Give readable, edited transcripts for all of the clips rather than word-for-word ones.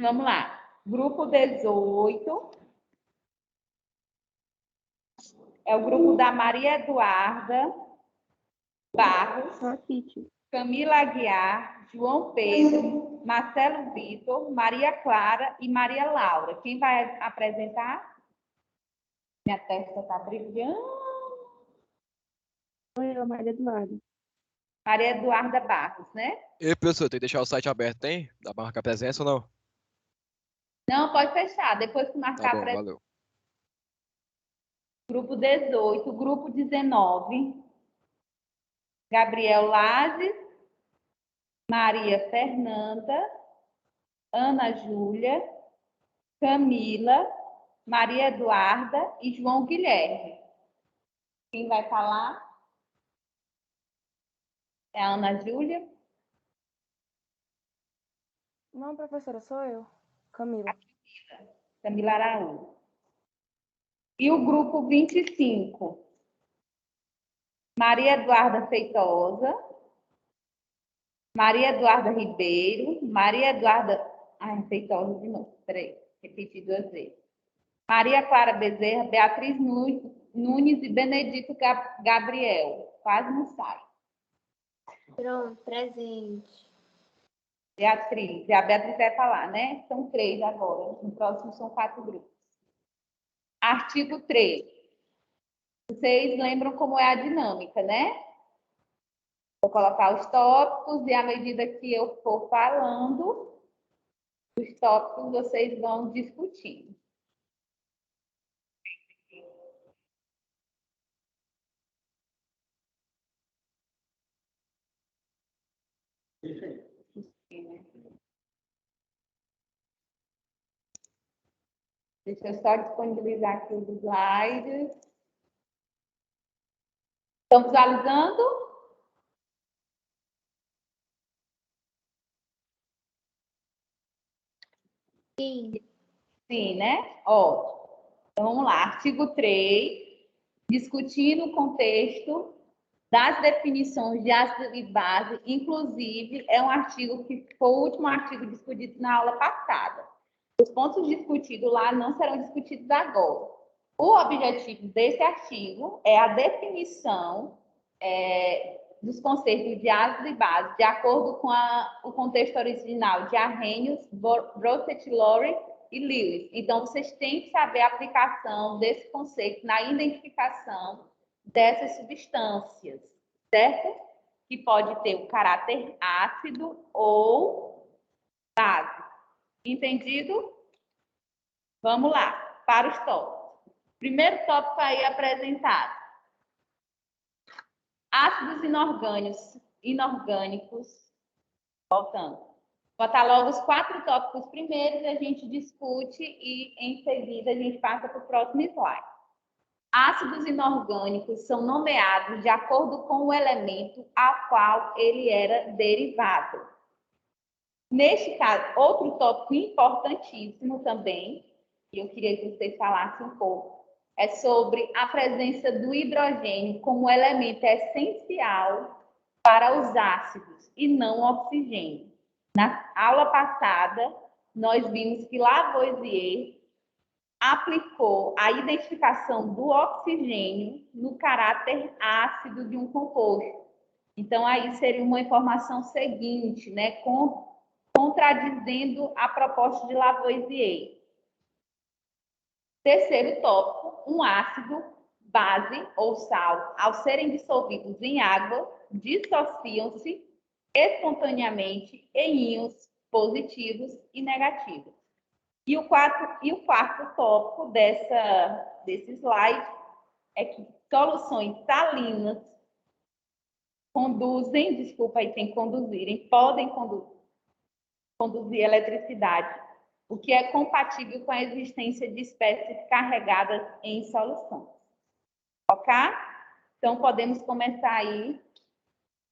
Vamos lá. Grupo 18 é o grupo da Maria Eduarda Barros, Camila Aguiar, João Pedro, Marcelo Vitor, Maria Clara e Maria Laura. Quem vai apresentar? Minha testa está brilhando. Oi, Maria Eduarda. Maria Eduarda Barros, né? E professor, tem que deixar o site aberto, hein? Dá pra marcar presença ou não? Não, pode fechar. Depois que Tá marcar a bom, presença. valeu. Grupo 18, grupo 19, Gabriel Lazes, Maria Fernanda, Ana Júlia, Camila, Maria Eduarda e João Guilherme. Quem vai falar? É a Ana Júlia? Não, professora, sou eu, Camila. Camila Araújo. E o grupo 25, Maria Eduarda Feitosa, Maria Eduarda Ribeiro, Maria Eduarda... Ai, Feitosa de novo, peraí, repeti 2 vezes. Maria Clara Bezerra, Beatriz Nunes e Benedito Gabriel. Quase não sai. Pronto, presente. Beatriz. E a Beatriz vai falar, né? São 3 agora. No próximo são 4 grupos. Artigo 3. Vocês lembram como é a dinâmica, né? Vou colocar os tópicos e à medida que eu for falando, os tópicos vocês vão discutindo. Deixa eu só disponibilizar aqui os slides. Estão visualizando? Sim. Sim, né? Ó, então vamos lá. Artigo 3, discutindo o contexto das definições de ácido e base, inclusive é um artigo que foi o último artigo discutido na aula passada. Os pontos discutidos lá não serão discutidos agora. O objetivo desse artigo é a definição dos conceitos de ácido e base, de acordo com o contexto original de Arrhenius, Brochet, Lowry e Lewis. Então, vocês têm que saber a aplicação desse conceito na identificação dessas substâncias, certo? Que pode ter o caráter ácido ou base. Entendido? Vamos lá, para os tópicos. Primeiro tópico aí apresentado. Ácidos inorgânicos. Voltando. Botar logo os 4 tópicos primeiros, a gente discute e em seguida a gente passa para o próximo slide. Ácidos inorgânicos são nomeados de acordo com o elemento ao qual ele era derivado. Neste caso, outro tópico importantíssimo também, que eu queria que vocês falassem um pouco, é sobre a presença do hidrogênio como elemento essencial para os ácidos e não o oxigênio. Na aula passada, nós vimos que Lavoisier aplicou a identificação do oxigênio no caráter ácido de um composto. Então, aí seria uma informação seguinte, né, contradizendo a proposta de Lavoisier. Terceiro tópico, um ácido, base ou sal, ao serem dissolvidos em água, dissociam-se espontaneamente em íons positivos e negativos. E o quarto tópico desse slide é que soluções salinas podem conduzir eletricidade, o que é compatível com a existência de espécies carregadas em solução. Ok? Então, podemos começar aí.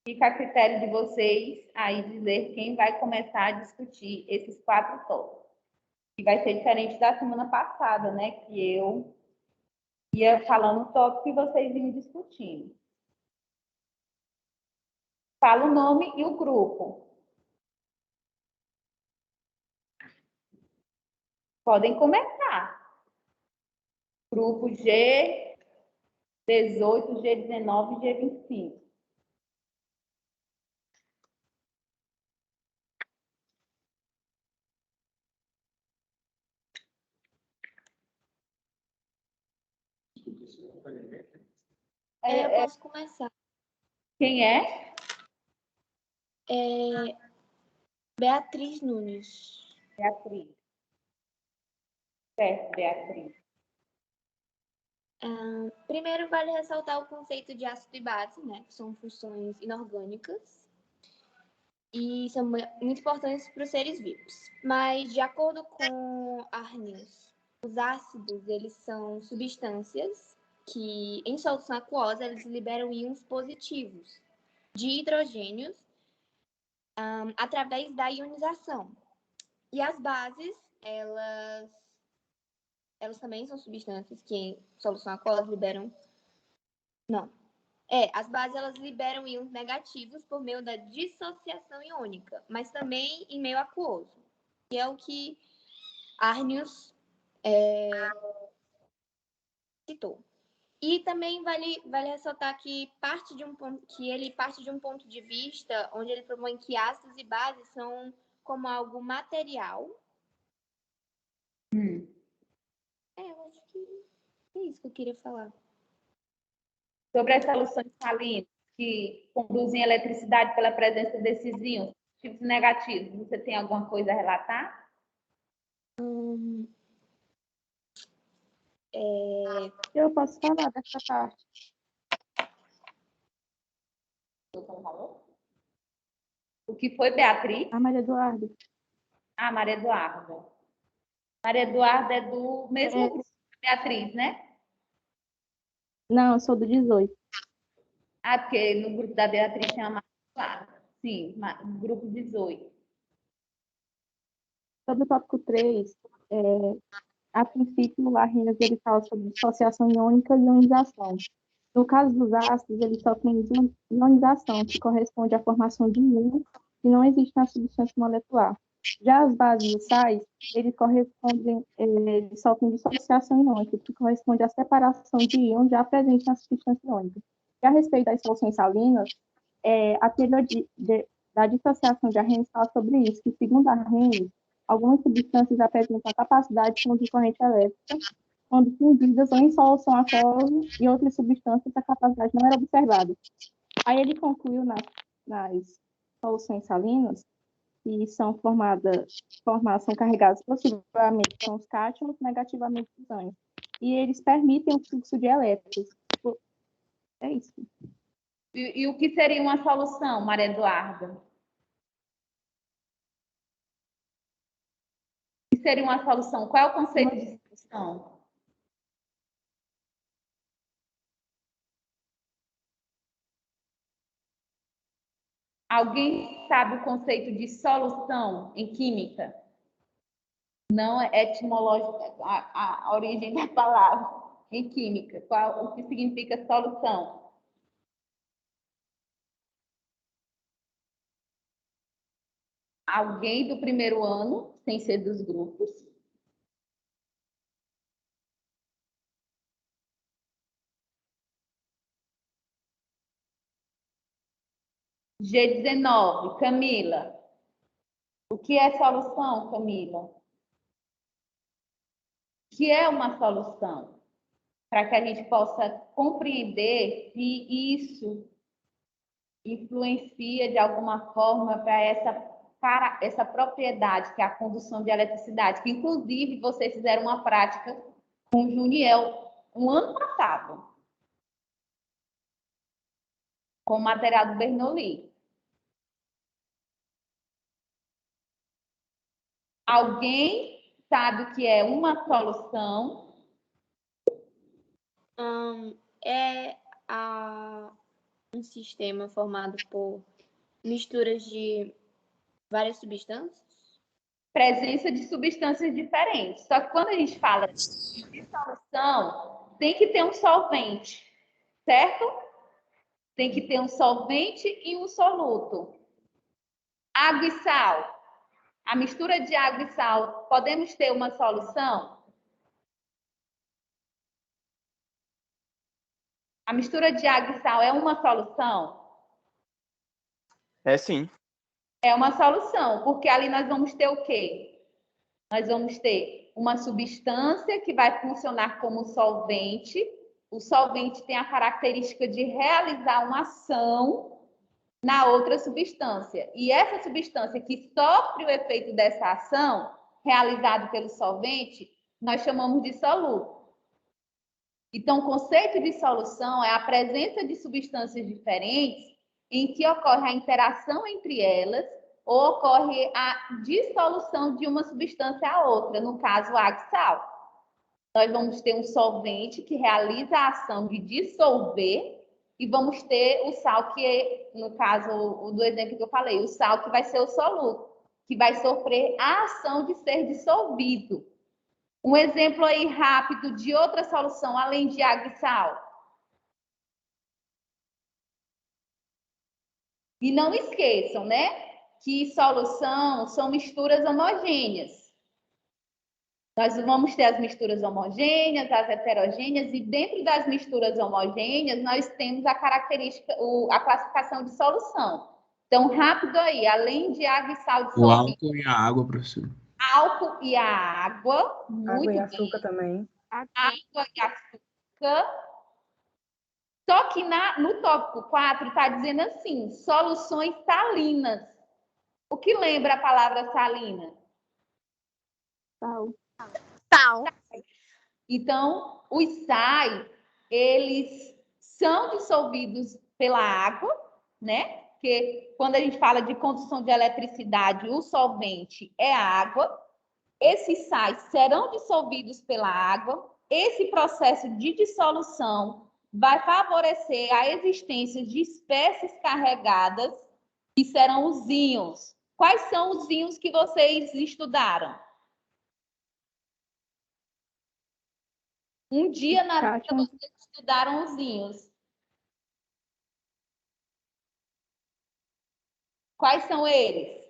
Fica a critério de vocês aí dizer quem vai começar a discutir esses 4 tópicos. E vai ser diferente da semana passada, né? Que eu ia falando o tópico e vocês iam discutindo. Fala o nome e o grupo. Podem começar. Grupo G18, G19 e G25. Eu posso começar. Quem é? Beatriz Nunes. Beatriz. Certo, Beatriz. Primeiro, vale ressaltar o conceito de ácido e base, né? Que são funções inorgânicas e são muito importantes para os seres vivos. Mas, de acordo com Arrhenius, os ácidos, eles são substâncias que, em solução aquosa, eles liberam íons positivos de hidrogênios através da ionização. E as bases, elas também são substâncias que, em solução aquosa, liberam... Não. As bases, elas liberam íons negativos por meio da dissociação iônica, mas também em meio aquoso, que é o que Arrhenius citou. E também vale ressaltar que ele parte de um ponto de vista onde ele propõe que ácidos e bases são como algo material. Eu acho que é isso que eu queria falar. Sobre as soluções salinas que conduzem eletricidade pela presença desses íons positivos e negativos, você tem alguma coisa a relatar? Eu posso falar dessa parte. O que foi, Beatriz? A Maria Eduarda. Maria Eduarda. Maria Eduarda é do mesmo grupo da Beatriz, né? Não, eu sou do 18. Porque no grupo da Beatriz tem a Maria Eduarda. Sim, no grupo 18. Sobre o tópico 3, a princípio, o Arrhenius ele fala sobre dissociação iônica e ionização. No caso dos ácidos, eles só têm ionização, que corresponde à formação de íons que não existe na substância molecular. Já as bases e os sais, eles só têm dissociação iônica, que corresponde à separação de íons já presentes na substância iônica. E a respeito das soluções salinas, a teoria da dissociação de Arrhenius fala sobre isso, que segundo Arrhenius, algumas substâncias apresentam a capacidade de conduzir corrente elétrica quando fundidas ou em solução aquosa e outras substâncias, a capacidade não era observada. Aí ele concluiu nas soluções salinas, que são são carregadas positivamente com os cátions, negativamente os ânions. E eles permitem o fluxo de elétrons. É isso. E o que seria uma solução, Maria Eduarda? O que seria uma solução? Qual é o conceito de solução? Alguém sabe o conceito de solução em química? Não é etimológica, a origem da palavra em química. O que significa solução? Alguém do primeiro ano, sem ser dos grupos? G19, Camila. O que é solução, Camila? O que é uma solução? Para que a gente possa compreender se isso influencia de alguma forma para essa propriedade, que é a condução de eletricidade, que inclusive vocês fizeram uma prática com o Juniel um ano passado, com o material do Bernoulli. Alguém sabe o que é uma solução? É um sistema formado por misturas de várias substâncias? Presença de substâncias diferentes. Só que quando a gente fala de solução, tem que ter um solvente, certo? Tem que ter um solvente e um soluto. Água e sal. A mistura de água e sal, podemos ter uma solução? A mistura de água e sal é uma solução? É sim. É uma solução, porque ali nós vamos ter o quê? Nós vamos ter uma substância que vai funcionar como solvente. O solvente tem a característica de realizar uma ação na outra substância. E essa substância que sofre o efeito dessa ação, realizado pelo solvente, nós chamamos de soluto. Então, o conceito de solução é a presença de substâncias diferentes em que ocorre a interação entre elas ou ocorre a dissolução de uma substância a outra, no caso, água e sal. Nós vamos ter um solvente que realiza a ação de dissolver e vamos ter o sal que, no caso do exemplo que eu falei, o sal que vai ser o soluto, que vai sofrer a ação de ser dissolvido. Um exemplo aí rápido de outra solução, além de água e sal. E não esqueçam, né, que solução são misturas homogêneas. Nós vamos ter as misturas homogêneas, as heterogêneas, e dentro das misturas homogêneas, nós temos a característica, a classificação de solução. Então, rápido aí, além de água e sal O dissolvido. álcool e a água, professor. Álcool e a água, muito Água e bem. açúcar também. Água e açúcar. Só que no tópico 4 está dizendo assim, soluções salinas. O que lembra a palavra salina? Sal. Sal. Então, os sais, eles são dissolvidos pela água, né? Porque quando a gente fala de condução de eletricidade, o solvente é a água. Esses sais serão dissolvidos pela água. Esse processo de dissolução vai favorecer a existência de espécies carregadas, que serão os íons. Quais são os íons que vocês estudaram? Um dia na vida vocês estudaram os íons. Quais são eles?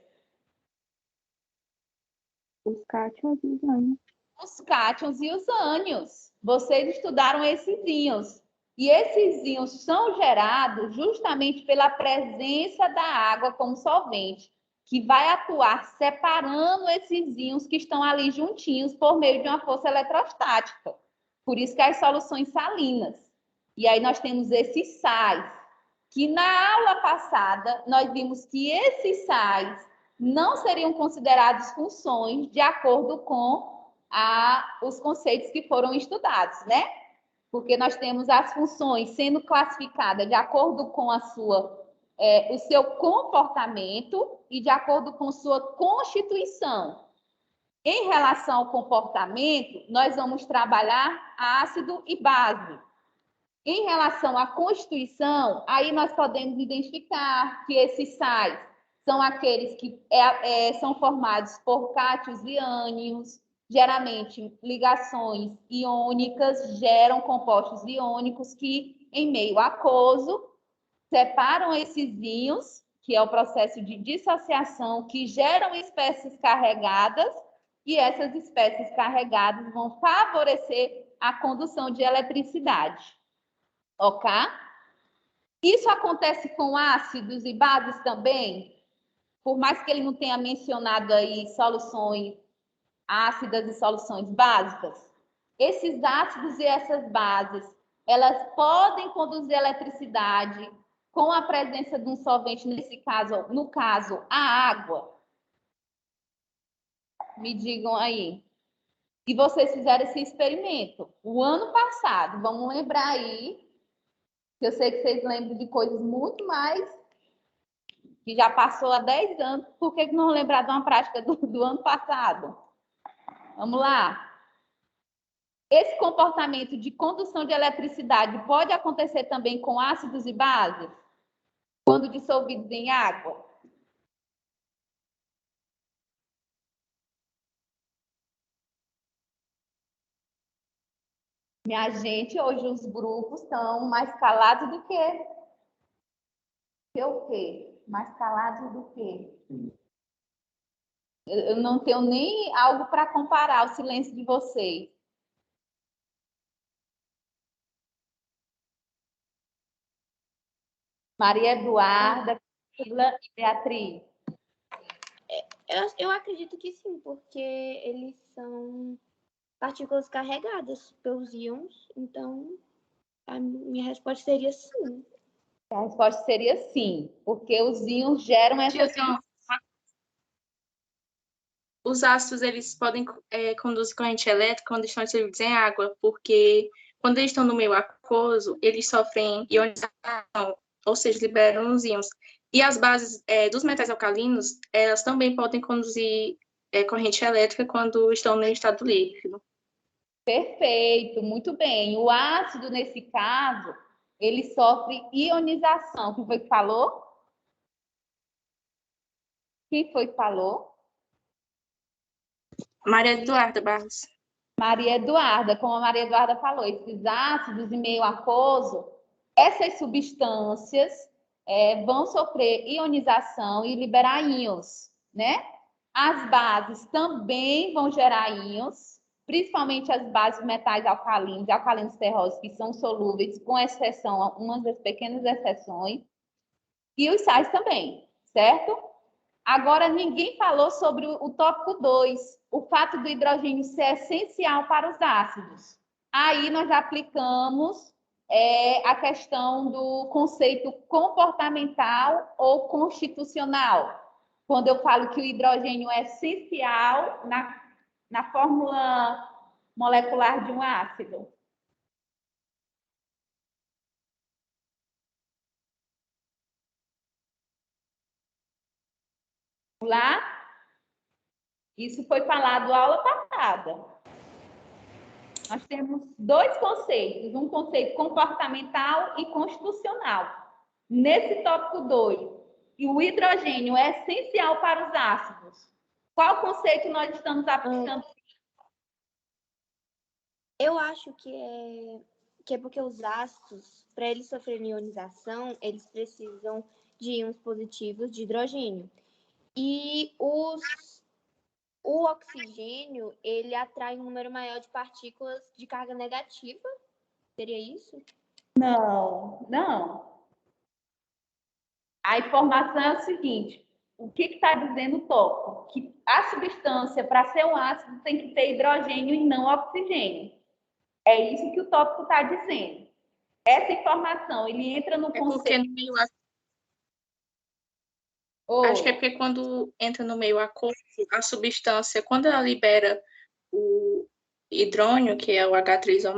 Os cátions e os ânions. Os cátions e os ânions. Vocês estudaram esses íons. E esses íons são gerados justamente pela presença da água como solvente, que vai atuar separando esses íons que estão ali juntinhos por meio de uma força eletrostática. Por isso que as soluções salinas. E aí nós temos esses sais, que na aula passada nós vimos que esses sais não seriam considerados funções de acordo com os conceitos que foram estudados, né? Porque nós temos as funções sendo classificadas de acordo com o seu comportamento e de acordo com sua constituição. Em relação ao comportamento, nós vamos trabalhar ácido e base. Em relação à constituição, aí nós podemos identificar que esses sais são aqueles que são formados por cátions e ânions. Geralmente, ligações iônicas geram compostos iônicos que, em meio aquoso, separam esses íons, que é o processo de dissociação, que geram espécies carregadas, e essas espécies carregadas vão favorecer a condução de eletricidade. Ok? Isso acontece com ácidos e bases também? Por mais que ele não tenha mencionado aí soluções ácidas e soluções básicas, esses ácidos e essas bases, elas podem conduzir eletricidade com a presença de um solvente, no caso, a água. Me digam aí. E vocês fizeram esse experimento o ano passado. Vamos lembrar aí, que eu sei que vocês lembram de coisas muito mais, que já passou há 10 anos. Por que não lembrar de uma prática do ano passado? Vamos lá. Esse comportamento de condução de eletricidade pode acontecer também com ácidos e bases, quando dissolvidos em água? Minha gente, hoje os grupos estão mais calados do que o quê? Mais calados do que? Eu não tenho nem algo para comparar o silêncio de vocês. Maria Eduarda, Camila e Beatriz. Eu acredito que sim, porque eles são partículas carregadas pelos íons, então a minha resposta seria sim. A resposta seria sim, porque os íons geram essa... Os ácidos, eles podem conduzir corrente elétrica quando estão dissolvidos em água, porque quando eles estão no meio aquoso, eles sofrem ionização, ou seja, liberam os íons. E as bases dos metais alcalinos, elas também podem conduzir corrente elétrica quando estão no estado líquido. Perfeito, muito bem. O ácido, nesse caso, ele sofre ionização. Quem foi que falou? Quem foi que falou? Maria Eduarda Barros. Maria Eduarda, como a Maria Eduarda falou, esses ácidos em meio aquoso, essas substâncias vão sofrer ionização e liberar íons, né? As bases também vão gerar íons, principalmente as bases metais alcalinos e alcalinos terrosos, que são solúveis, com exceção, umas das pequenas exceções, e os sais também, certo? Agora, ninguém falou sobre o tópico 2, o fato do hidrogênio ser essencial para os ácidos. Aí nós aplicamos a questão do conceito comportamental ou constitucional. Quando eu falo que o hidrogênio é essencial na fórmula molecular de um ácido. Lá, isso foi falado aula passada. Nós temos dois conceitos, um conceito comportamental e constitucional. Nesse tópico 2, e o hidrogênio é essencial para os ácidos. Qual conceito nós estamos aplicando? Eu acho que é porque os ácidos, para eles sofrerem ionização, eles precisam de íons positivos de hidrogênio. E o oxigênio, ele atrai um número maior de partículas de carga negativa. Seria isso? Não, não. A informação é o seguinte, o que está dizendo o tópico? Que a substância, para ser um ácido, tem que ter hidrogênio e não oxigênio. É isso que o tópico está dizendo. Essa informação, ele entra no conceito... Porque no meio Acho que é porque quando entra no meio aquoso, a substância, quando ela libera o hidrônio, que é o H3O+,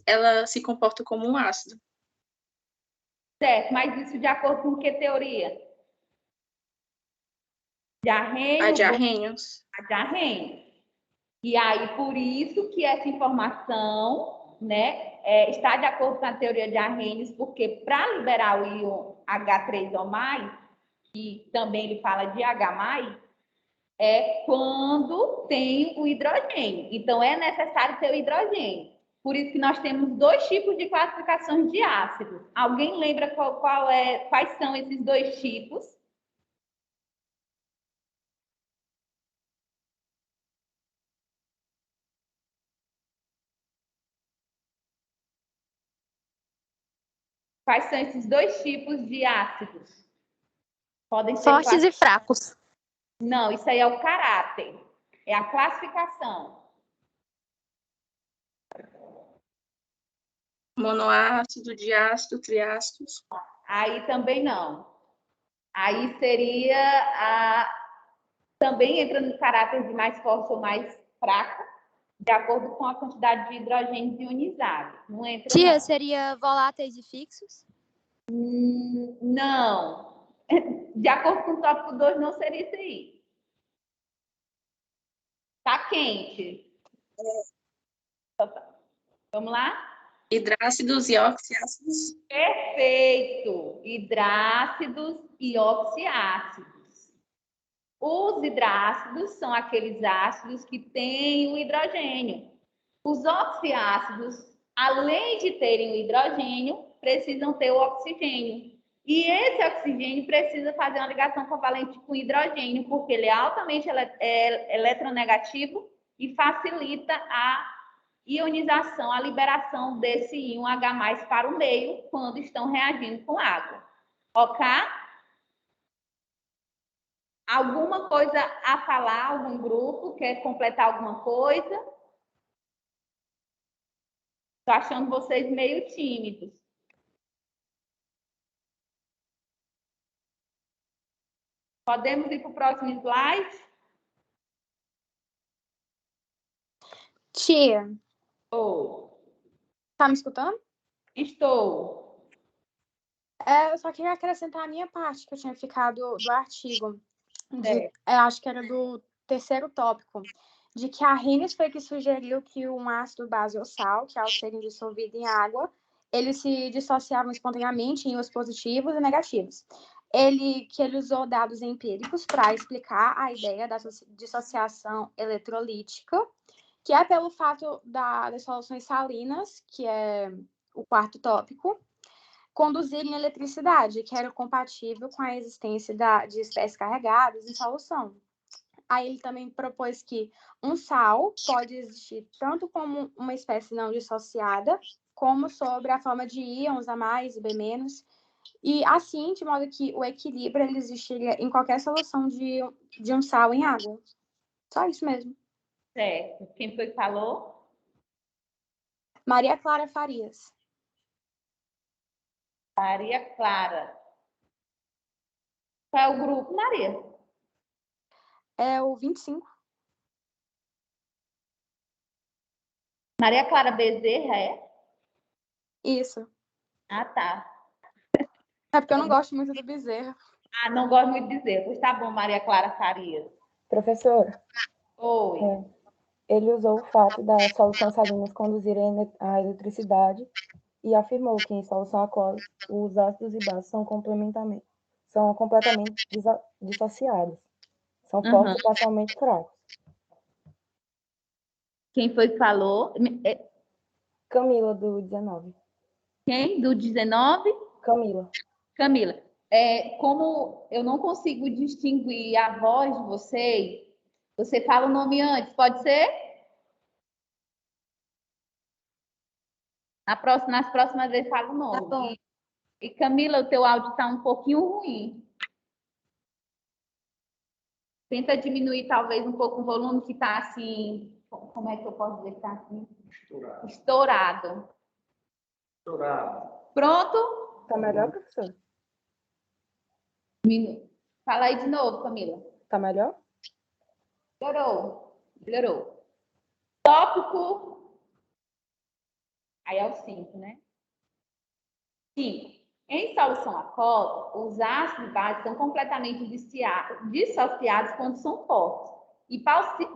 ela se comporta como um ácido. Certo, mas isso de acordo com que teoria? De Arrhenius? A de Arrhenius. A de Arrhenius. E aí, por isso que essa informação, né, está de acordo com a teoria de Arrhenius, porque para liberar o íon H3O+, que também ele fala de H+, é quando tem o hidrogênio. Então, é necessário ter o hidrogênio. Por isso que nós temos dois tipos de classificações de ácidos. Alguém lembra quais são esses dois tipos? Quais são esses dois tipos de ácidos? Podem ser fortes e fracos. Não, isso aí é o caráter. É a classificação. Monoácido, diácido, triácidos. Aí também não. Aí seria também entra no caráter de mais forte ou mais fraco, de acordo com a quantidade de hidrogênio ionizado. Não entra. Tia, não. seria voláteis e fixos? Não. De acordo com o tópico 2, não seria isso aí. Tá quente. Vamos lá? Hidrácidos e oxiácidos. Perfeito! Hidrácidos e oxiácidos. Os hidrácidos são aqueles ácidos que têm o hidrogênio. Os oxiácidos, além de terem o hidrogênio, precisam ter o oxigênio. E esse oxigênio precisa fazer uma ligação covalente com hidrogênio, porque ele é altamente eletronegativo e facilita a ionização, a liberação desse íon H+ para o meio quando estão reagindo com água. Ok? Alguma coisa a falar? Algum grupo quer completar alguma coisa? Estou achando vocês meio tímidos. Podemos ir para o próximo slide? Tia, Oh, tá me escutando? estou. Eu só queria acrescentar a minha parte, que eu tinha ficado do artigo. Acho que era do terceiro tópico, de que a Arrhenius foi que sugeriu que um ácido base ou sal, que ao serem dissolvido em água, eles se dissociavam espontaneamente em íons positivos e negativos. Ele usou dados empíricos para explicar a ideia da dissociação eletrolítica, que é pelo fato das soluções salinas, que é o quarto tópico, conduzirem eletricidade, que era compatível com a existência de espécies carregadas em solução. Aí ele também propôs que um sal pode existir tanto como uma espécie não dissociada, como sobre a forma de íons A+ e B-, e assim, de modo que o equilíbrio ele existiria em qualquer solução de um sal em água. Só isso mesmo. Certo. Quem foi que falou? Maria Clara Farias. Maria Clara. Qual é o grupo, Maria? É o 25. Maria Clara Bezerra, é? Isso. Ah, tá. É porque eu não gosto muito do Bezerra. Ah, não gosto muito de dizer. Pois tá bom, Maria Clara Farias. Professora, Oi. ele usou o fato das soluções salinas conduzirem a eletricidade e afirmou que em solução aquosa os ácidos e bases são completamente dissociados. São fortes e parcialmente fracos. Quem foi que falou? Camila, do 19. Quem? Do 19? Camila. Camila. Como eu não consigo distinguir a voz de vocês, você fala o nome antes, pode ser? Nas próximas vezes fala o nome. Tá bom. E Camila, o teu áudio está um pouquinho ruim. Tenta diminuir talvez um pouco o volume que está assim. Como é que eu posso dizer que está assim? Estourado. Pronto? Tá melhor, professor? Fala aí de novo, Camila. Tá melhor? Melhorou. Tópico. Aí é o 5, né? 5. Em solução aquosa, os ácidos e bases são completamente dissociados quando são fortes e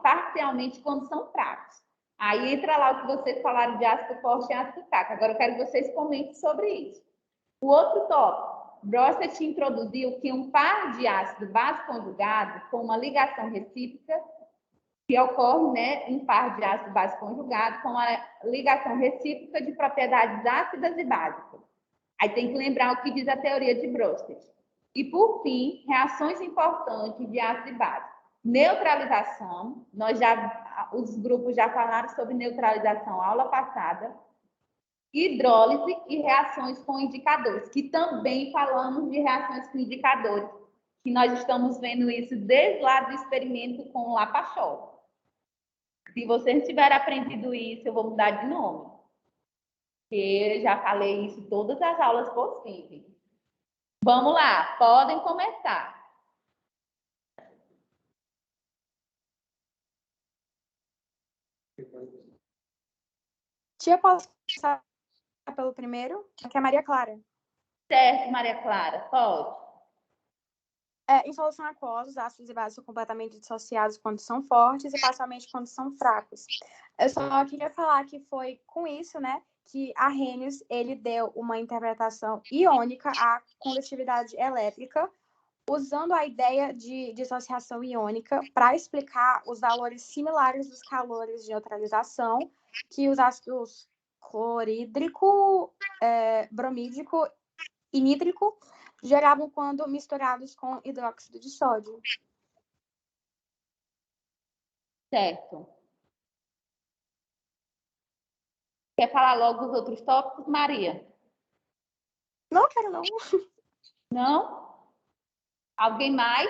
parcialmente quando são fracos. Aí entra lá o que vocês falaram de ácido forte e ácido fraco. Agora eu quero que vocês comentem sobre isso. O outro tópico. Brosset introduziu que um par de ácido base conjugado com uma ligação recíproca que ocorre, né, em par de ácido base conjugado com a ligação recíproca de propriedades ácidas e básicas. Aí tem que lembrar o que diz a teoria de Brosset. E, por fim, reações importantes de ácido e base. Neutralização, os grupos já falaram sobre neutralização aula passada. Hidrólise e reações com indicadores, que também falamos de reações com indicadores, que nós estamos vendo isso desde lá do experimento com o Lapachol. Se vocês tiverem aprendido isso, eu vou mudar de nome. Porque eu já falei isso em todas as aulas possíveis. Vamos lá, podem começar. Tia, posso começar pelo primeiro? Que é a Maria Clara. Certo, Maria Clara, pode. Em solução aquosa, os ácidos e bases são completamente dissociados quando são fortes e parcialmente quando são fracos. Eu só queria falar que foi com isso, né, que Arrhenius, ele deu uma interpretação iônica à condutividade elétrica, usando a ideia de dissociação iônica para explicar os valores similares dos calores de neutralização que os ácidos clorídrico, bromídico e nítrico geravam quando misturados com hidróxido de sódio. Certo. Quer falar logo dos outros tópicos, Maria? Não quero, não. Não? Alguém mais?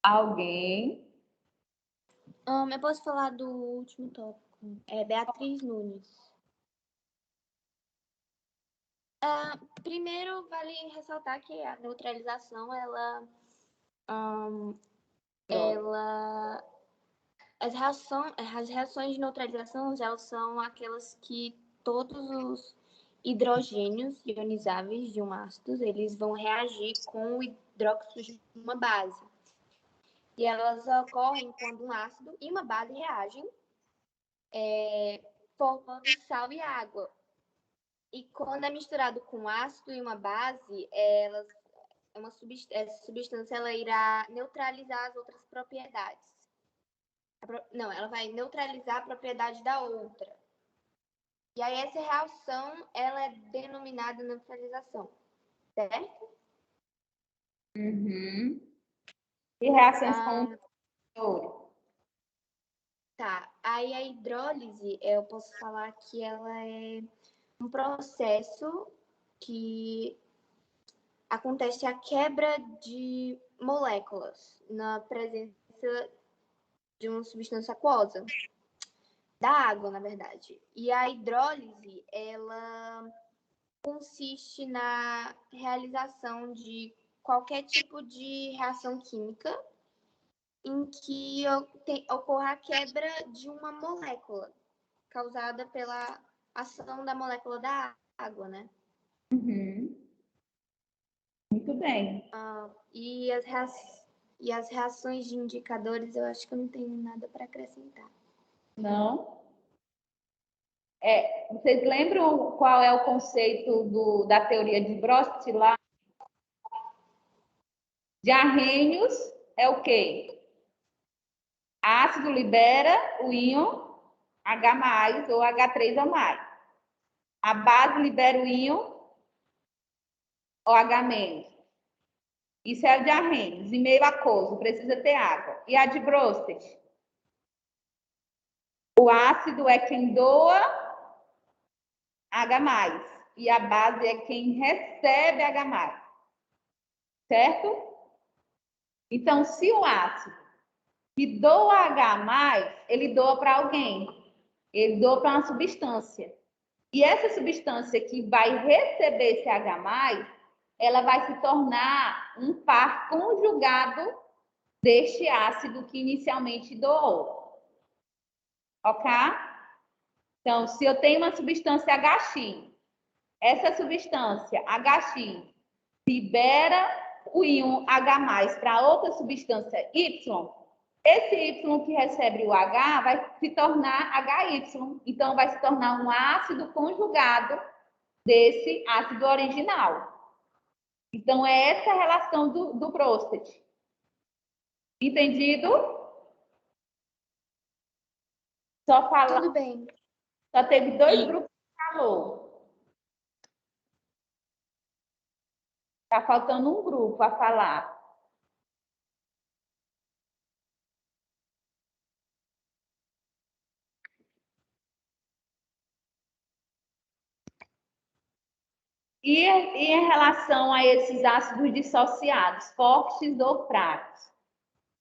Alguém? Eu posso falar do último tópico. É Beatriz Nunes. Primeiro, vale ressaltar que a neutralização, as reações de neutralização, elas são aquelas que todos os hidrogênios ionizáveis de um ácido, eles vão reagir com o hidróxido de uma base. E elas ocorrem quando um ácido e uma base reagem, formando sal e água. E quando é misturado com um ácido e uma base, essa substância ela irá neutralizar as outras propriedades. Não, ela vai neutralizar a propriedade da outra. E aí essa reação ela é denominada neutralização, certo? Uhum. E reações com ouro? Tá. Aí a hidrólise, eu posso falar que ela é um processo que acontece a quebra de moléculas na presença de uma substância aquosa, da água, na verdade. E a hidrólise, ela consiste na realização de qualquer tipo de reação química em que ocorra a quebra de uma molécula causada pela ação da molécula da água, né? Uhum. Muito bem. E as reações de indicadores, eu acho que eu não tenho nada para acrescentar. Não? Vocês lembram qual é o conceito da teoria de Brust lá? De Arrhenius é o quê? Ácido libera o íon H+, ou H3O+. A base libera o íon OH-. Isso é o de Arrhenius. E meio aquoso, precisa ter água. E a de Bronsted? O ácido é quem doa H+, e a base é quem recebe H+. Certo? Então, se o ácido que doa H+, ele doa para alguém. Ele doa para uma substância. E essa substância que vai receber esse H+, ela vai se tornar um par conjugado deste ácido que inicialmente doou. Ok? Então, se eu tenho uma substância HX, essa substância HX libera o íon H+ para outra substância Y, esse Y que recebe o H vai se tornar HY. Então, vai se tornar um ácido conjugado desse ácido original. Então, é essa a relação do Bronsted. Entendido? Tudo bem. Só teve 2 grupos que falou. Está faltando um grupo a falar. E em relação a esses ácidos dissociados, fortes ou fracos?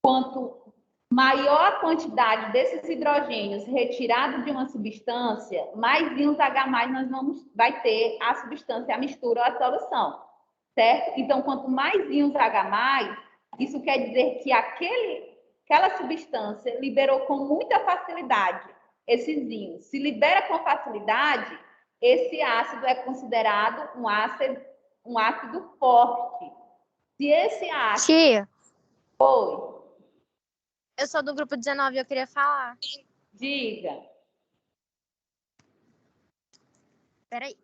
Quanto maior a quantidade desses hidrogênios retirados de uma substância, mais íons H+ vai ter a substância, a mistura ou a solução, certo? Então, quanto mais íons H+, isso quer dizer que aquela substância liberou com muita facilidade esses íons. Se libera com facilidade, esse ácido é considerado um ácido forte. Se esse ácido... Tia, Oi. eu sou do grupo 19 e eu queria falar. Diga. Peraí.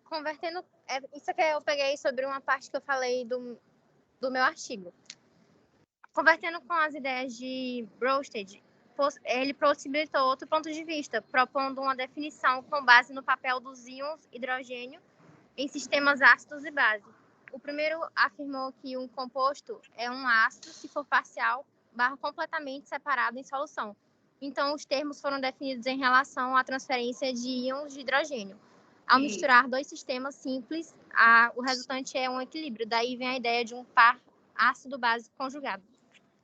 Convertendo... isso aqui eu peguei sobre uma parte que eu falei do meu artigo. Convertendo com as ideias de Bronsted, ele possibilitou outro ponto de vista, propondo uma definição com base no papel dos íons hidrogênio em sistemas ácidos e base. O primeiro afirmou que um composto é um ácido se for parcial / completamente separado em solução. Então, os termos foram definidos em relação à transferência de íons de hidrogênio. Ao misturar dois sistemas simples, o resultante é um equilíbrio. Daí vem a ideia de um par ácido-base conjugado.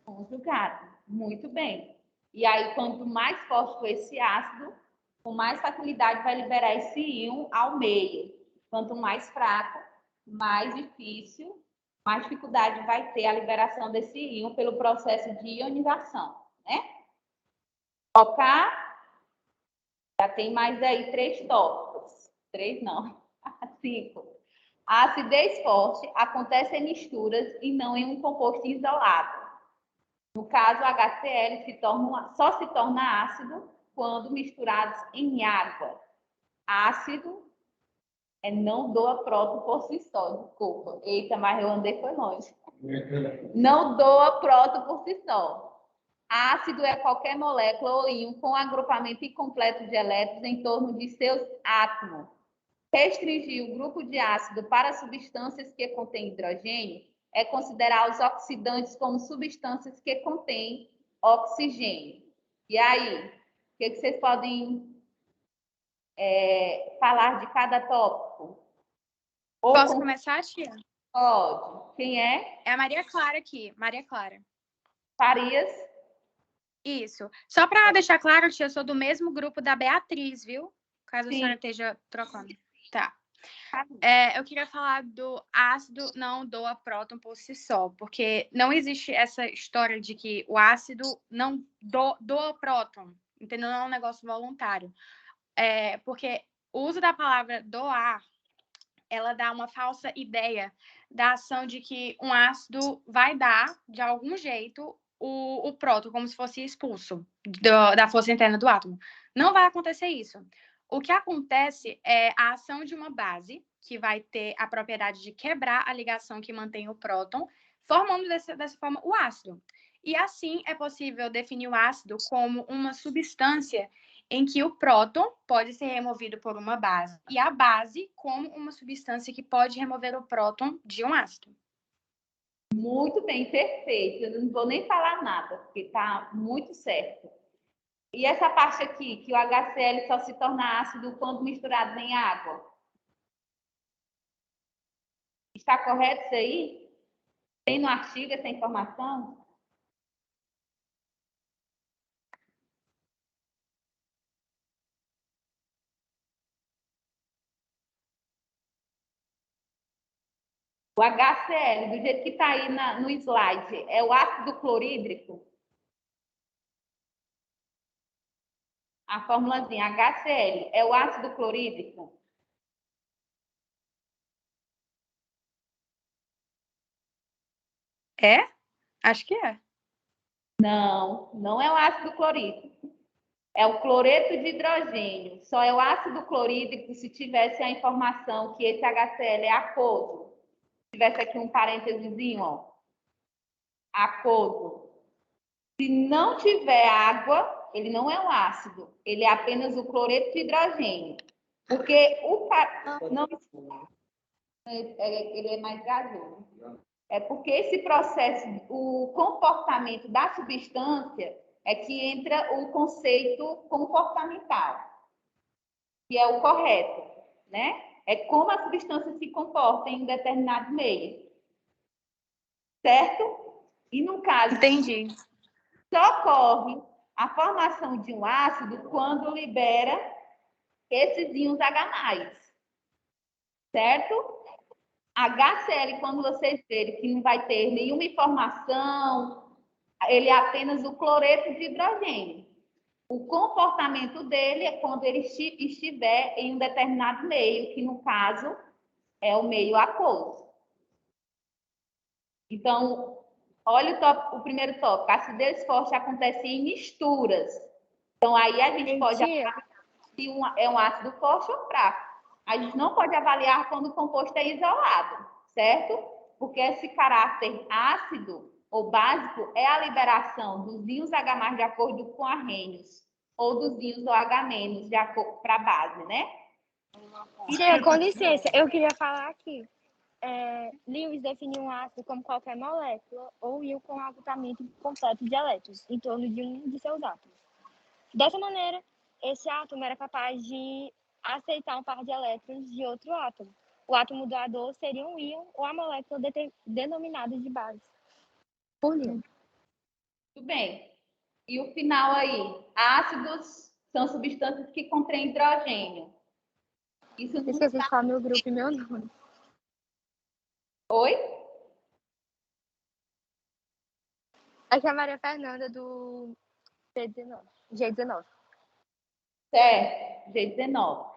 Conjugado, muito bem. E aí, quanto mais forte for esse ácido, com mais facilidade vai liberar esse íon ao meio. Quanto mais fraco, mais difícil, mais dificuldade vai ter a liberação desse íon pelo processo de ionização, né? Ok? Já tem mais aí 3 tópicos. 3 não, 5. A acidez forte acontece em misturas e não em um composto isolado. No caso, o HCl só se torna ácido quando misturados em água. Ácido não doa próton por si só, desculpa. Eita, mas eu andei foi longe. Não doa próton por si só. Ácido é qualquer molécula ou íon com agrupamento incompleto de elétrons em torno de seus átomos. Restringir o grupo de ácido para substâncias que contêm hidrogênio é considerar os oxidantes como substâncias que contêm oxigênio. E aí, o que vocês podem falar de cada tópico? Posso começar, tia? Pode. Quem é? É a Maria Clara aqui. Maria Clara. Farias? Isso. Só para deixar claro, tia, eu sou do mesmo grupo da Beatriz, viu? Caso a senhora esteja trocando. Tá. Eu queria falar do ácido não doa próton por si só, porque não existe essa história de que o ácido não doa próton, entendeu? Não é um negócio voluntário. Porque o uso da palavra doar, ela dá uma falsa ideia da ação de que um ácido vai dar, de algum jeito, o próton, como se fosse expulso da força interna do átomo. Não vai acontecer isso. O que acontece é a ação de uma base, que vai ter a propriedade de quebrar a ligação que mantém o próton, formando dessa forma o ácido. E assim é possível definir o ácido como uma substância em que o próton pode ser removido por uma base e a base como uma substância que pode remover o próton de um ácido. Muito bem, perfeito. Eu não vou nem falar nada, porque está muito certo. E essa parte aqui, que o HCl só se torna ácido quando misturado em água? Está correto isso aí? Tem no artigo essa informação? O HCl, do jeito que está aí no slide, é o ácido clorídrico? A formulazinha HCl é o ácido clorídrico? É? Acho que é. Não, não é o ácido clorídrico. É o cloreto de hidrogênio. Só é o ácido clorídrico se tivesse a informação que esse HCl é aquoso. Se tivesse aqui um parênteses, ó. Aquoso. Se não tiver água, ele não é um ácido. Ele é apenas o cloreto de hidrogênio. Porque não, ele é mais gasoso. É porque esse processo, o comportamento da substância é que entra o conceito comportamental, que é o correto, né? É como a substância se comporta em um determinado meio. Certo? E no caso... Entendi. Só ocorre a formação de um ácido quando libera esses íons H+. Certo? HCl, quando vocês verem que não vai ter nenhuma informação, ele é apenas o cloreto de hidrogênio. O comportamento dele é quando ele estiver em um determinado meio, que no caso é o meio aquoso. Então, olha o primeiro tópico. A acidez forte acontece em misturas. Então, aí a gente pode avaliar se é um ácido forte ou fraco. A gente não pode avaliar quando o composto é isolado, certo? Porque esse caráter ácido ou básico é a liberação dos íons H+ de acordo com Arrhenius, ou dos íons OH- de acordo para a base, né? Tia, com licença, eu queria falar aqui. Lewis definiu um ácido como qualquer molécula ou íon com agrupamento completo de elétrons em torno de um de seus átomos. Dessa maneira, esse átomo era capaz de aceitar um par de elétrons de outro átomo. O átomo doador seria um íon ou a molécula denominada de base. Por Lewis. Tudo bem. E o final aí? Ácidos são substâncias que contêm hidrogênio. Isso não Esqueci de está... falar meu grupo e meu nome. Oi? Aqui é a Maria Fernanda do G19. Certo, G19.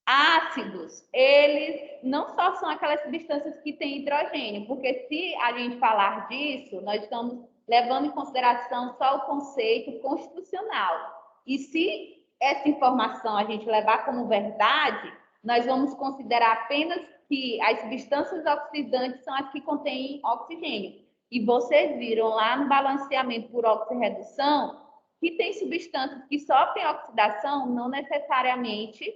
Ácidos, eles não só são aquelas substâncias que têm hidrogênio, porque se a gente falar disso, nós estamos levando em consideração só o conceito constitucional. E se essa informação a gente levar como verdade, nós vamos considerar apenas que as substâncias oxidantes são as que contêm oxigênio. E vocês viram lá no balanceamento por oxirredução que tem substâncias que sofrem oxidação, não necessariamente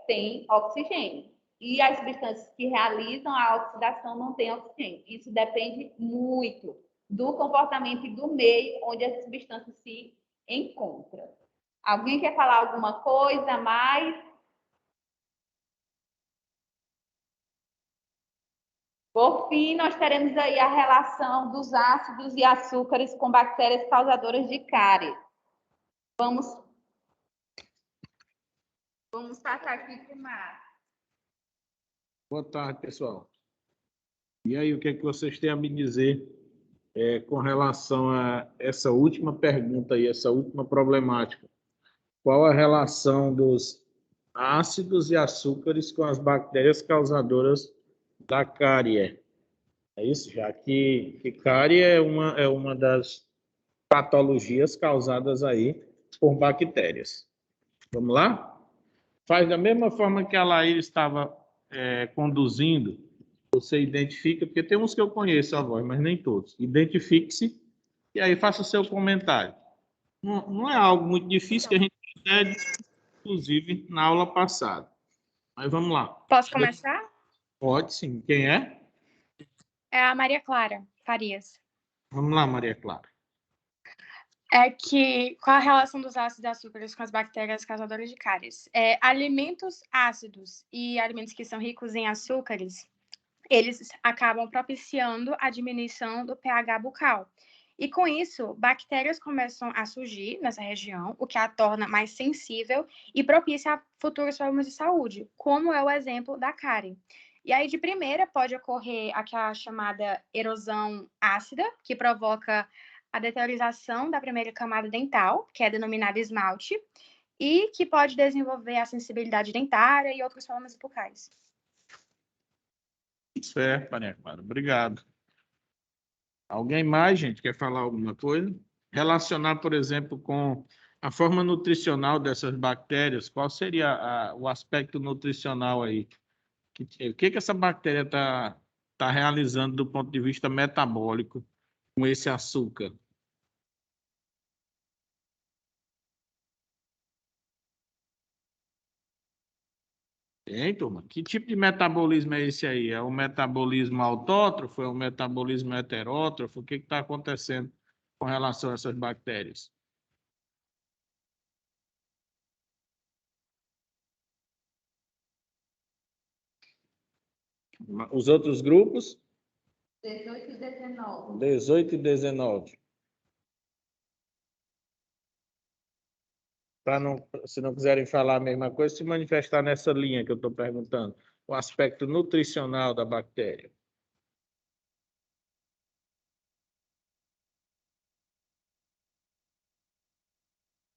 tem oxigênio. E as substâncias que realizam a oxidação não têm oxigênio. Isso depende muito do comportamento e do meio onde essa substância se encontra. Alguém quer falar alguma coisa mais? Por fim, nós teremos aí a relação dos ácidos e açúcares com bactérias causadoras de cárie. Vamos passar aqui para o Marcos. Boa tarde, pessoal. E aí, o que é que vocês têm a me dizer com relação a essa última pergunta aí, essa última problemática? Qual a relação dos ácidos e açúcares com as bactérias causadoras da cárie? É isso? Já que cárie é uma das patologias causadas aí por bactérias. Vamos lá? Faz da mesma forma que a Laíra estava conduzindo, você identifica, porque tem uns que eu conheço a voz, mas nem todos. Identifique-se e aí faça o seu comentário. Não é algo muito difícil que a gente entende, inclusive, na aula passada. Mas vamos lá. Posso começar? Pode, sim. Quem é? É a Maria Clara Farias. Vamos lá, Maria Clara. Qual a relação dos ácidos e açúcares com as bactérias causadoras de cáries? Alimentos ácidos e alimentos que são ricos em açúcares, eles acabam propiciando a diminuição do pH bucal. E com isso, bactérias começam a surgir nessa região, o que a torna mais sensível e propicia a futuros problemas de saúde, como é o exemplo da cárie. E aí, de primeira, pode ocorrer aquela chamada erosão ácida, que provoca a deteriorização da primeira camada dental, que é denominada esmalte, e que pode desenvolver a sensibilidade dentária e outros problemas bucais. Certo, Maria Clara. Obrigado. Alguém mais, gente, quer falar alguma coisa? Relacionar, por exemplo, com a forma nutricional dessas bactérias, qual seria o aspecto nutricional aí? O que essa bactéria está realizando do ponto de vista metabólico com esse açúcar? Tem, turma? Que tipo de metabolismo é esse aí? É um metabolismo autótrofo? É um metabolismo heterótrofo? O que está acontecendo com relação a essas bactérias? Os outros grupos? 18 e 19. 18 e 19. Se não quiserem falar a mesma coisa, se manifestar nessa linha que eu estou perguntando. O aspecto nutricional da bactéria.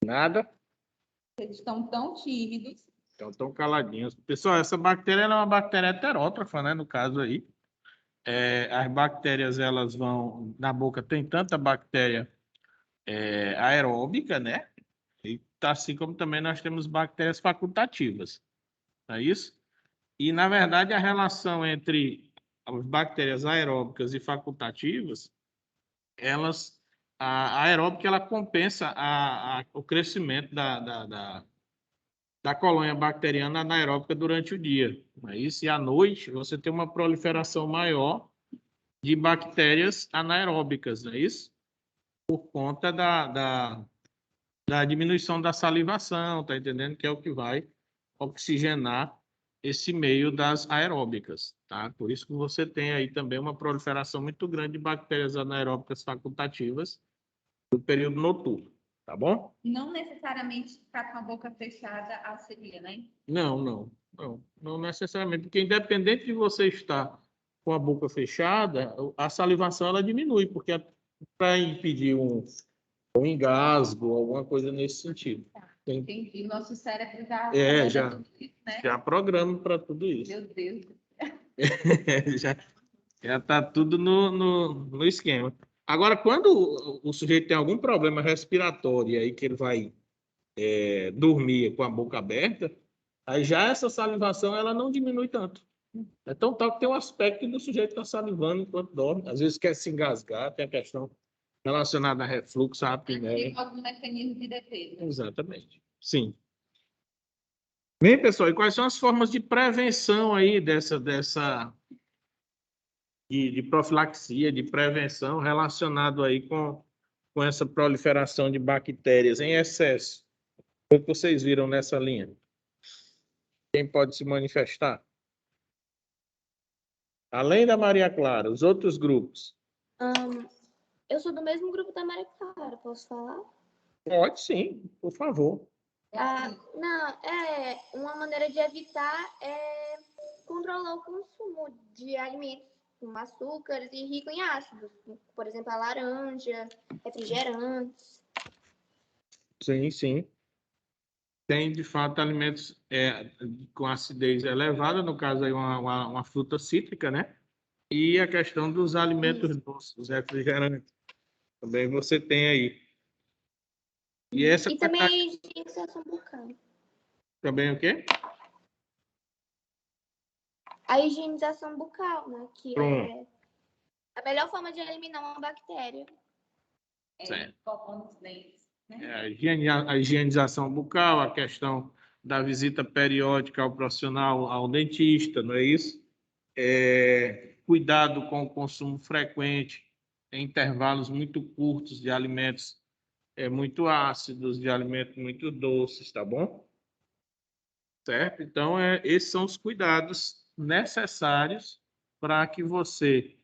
Nada? Eles estão tão tímidos. Então, estão caladinhos. Pessoal, essa bactéria é uma bactéria heterótrofa, né? No caso aí. As bactérias, elas vão... Na boca tem tanta bactéria aeróbica, né? E assim como também nós temos bactérias facultativas. Não é isso? E, na verdade, a relação entre as bactérias aeróbicas e facultativas, a aeróbica ela compensa o crescimento da colônia bacteriana anaeróbica durante o dia. Mas e à noite você tem uma proliferação maior de bactérias anaeróbicas, não é isso? Por conta da diminuição da salivação, tá entendendo? Que é o que vai oxigenar esse meio das aeróbicas, tá? Por isso que você tem aí também uma proliferação muito grande de bactérias anaeróbicas facultativas no período noturno, tá bom? Não necessariamente ficar com a boca fechada auxilia, né? Não necessariamente, porque independente de você estar com a boca fechada, a salivação ela diminui, porque para impedir um engasgo, alguma coisa nesse sentido. Entendi. Nosso cérebro já já tudo isso, né? já programa para tudo isso. Meu Deus. já está tudo no esquema. Agora, quando o sujeito tem algum problema respiratório aí que ele vai dormir com a boca aberta, aí já essa salivação ela não diminui tanto. É tão tal que tem um aspecto do sujeito estar salivando enquanto dorme. Às vezes quer se engasgar, tem a questão relacionada a refluxo, a apneia. Tem algum mecanismo de defesa. Exatamente. Sim. Bem, pessoal, e quais são as formas de prevenção aí de profilaxia, de prevenção relacionado aí com essa proliferação de bactérias em excesso? O que vocês viram nessa linha? Quem pode se manifestar? Além da Maria Clara, os outros grupos? Eu sou do mesmo grupo da Maria Clara, posso falar? Pode sim, por favor. Não, uma maneira de evitar é controlar o consumo de alimentos com açúcares e rico em ácidos. Por exemplo, a laranja, refrigerantes. Sim, sim. Tem, de fato, alimentos com acidez elevada, no caso aí uma fruta cítrica, né? E a questão dos alimentos doces, os refrigerantes. Também você tem aí. E também a higienização bucal. Também o quê? A higienização bucal, né? Que Pronto. é a melhor forma de eliminar uma bactéria. Certo. Cocô nos dentes, né? A higienização bucal, a questão da visita periódica ao profissional, ao dentista, não é isso? Cuidado com o consumo frequente, em intervalos muito curtos de alimentos muito ácidos, de alimentos muito doces, tá bom? Certo? Então, esses são os cuidados necessários para que você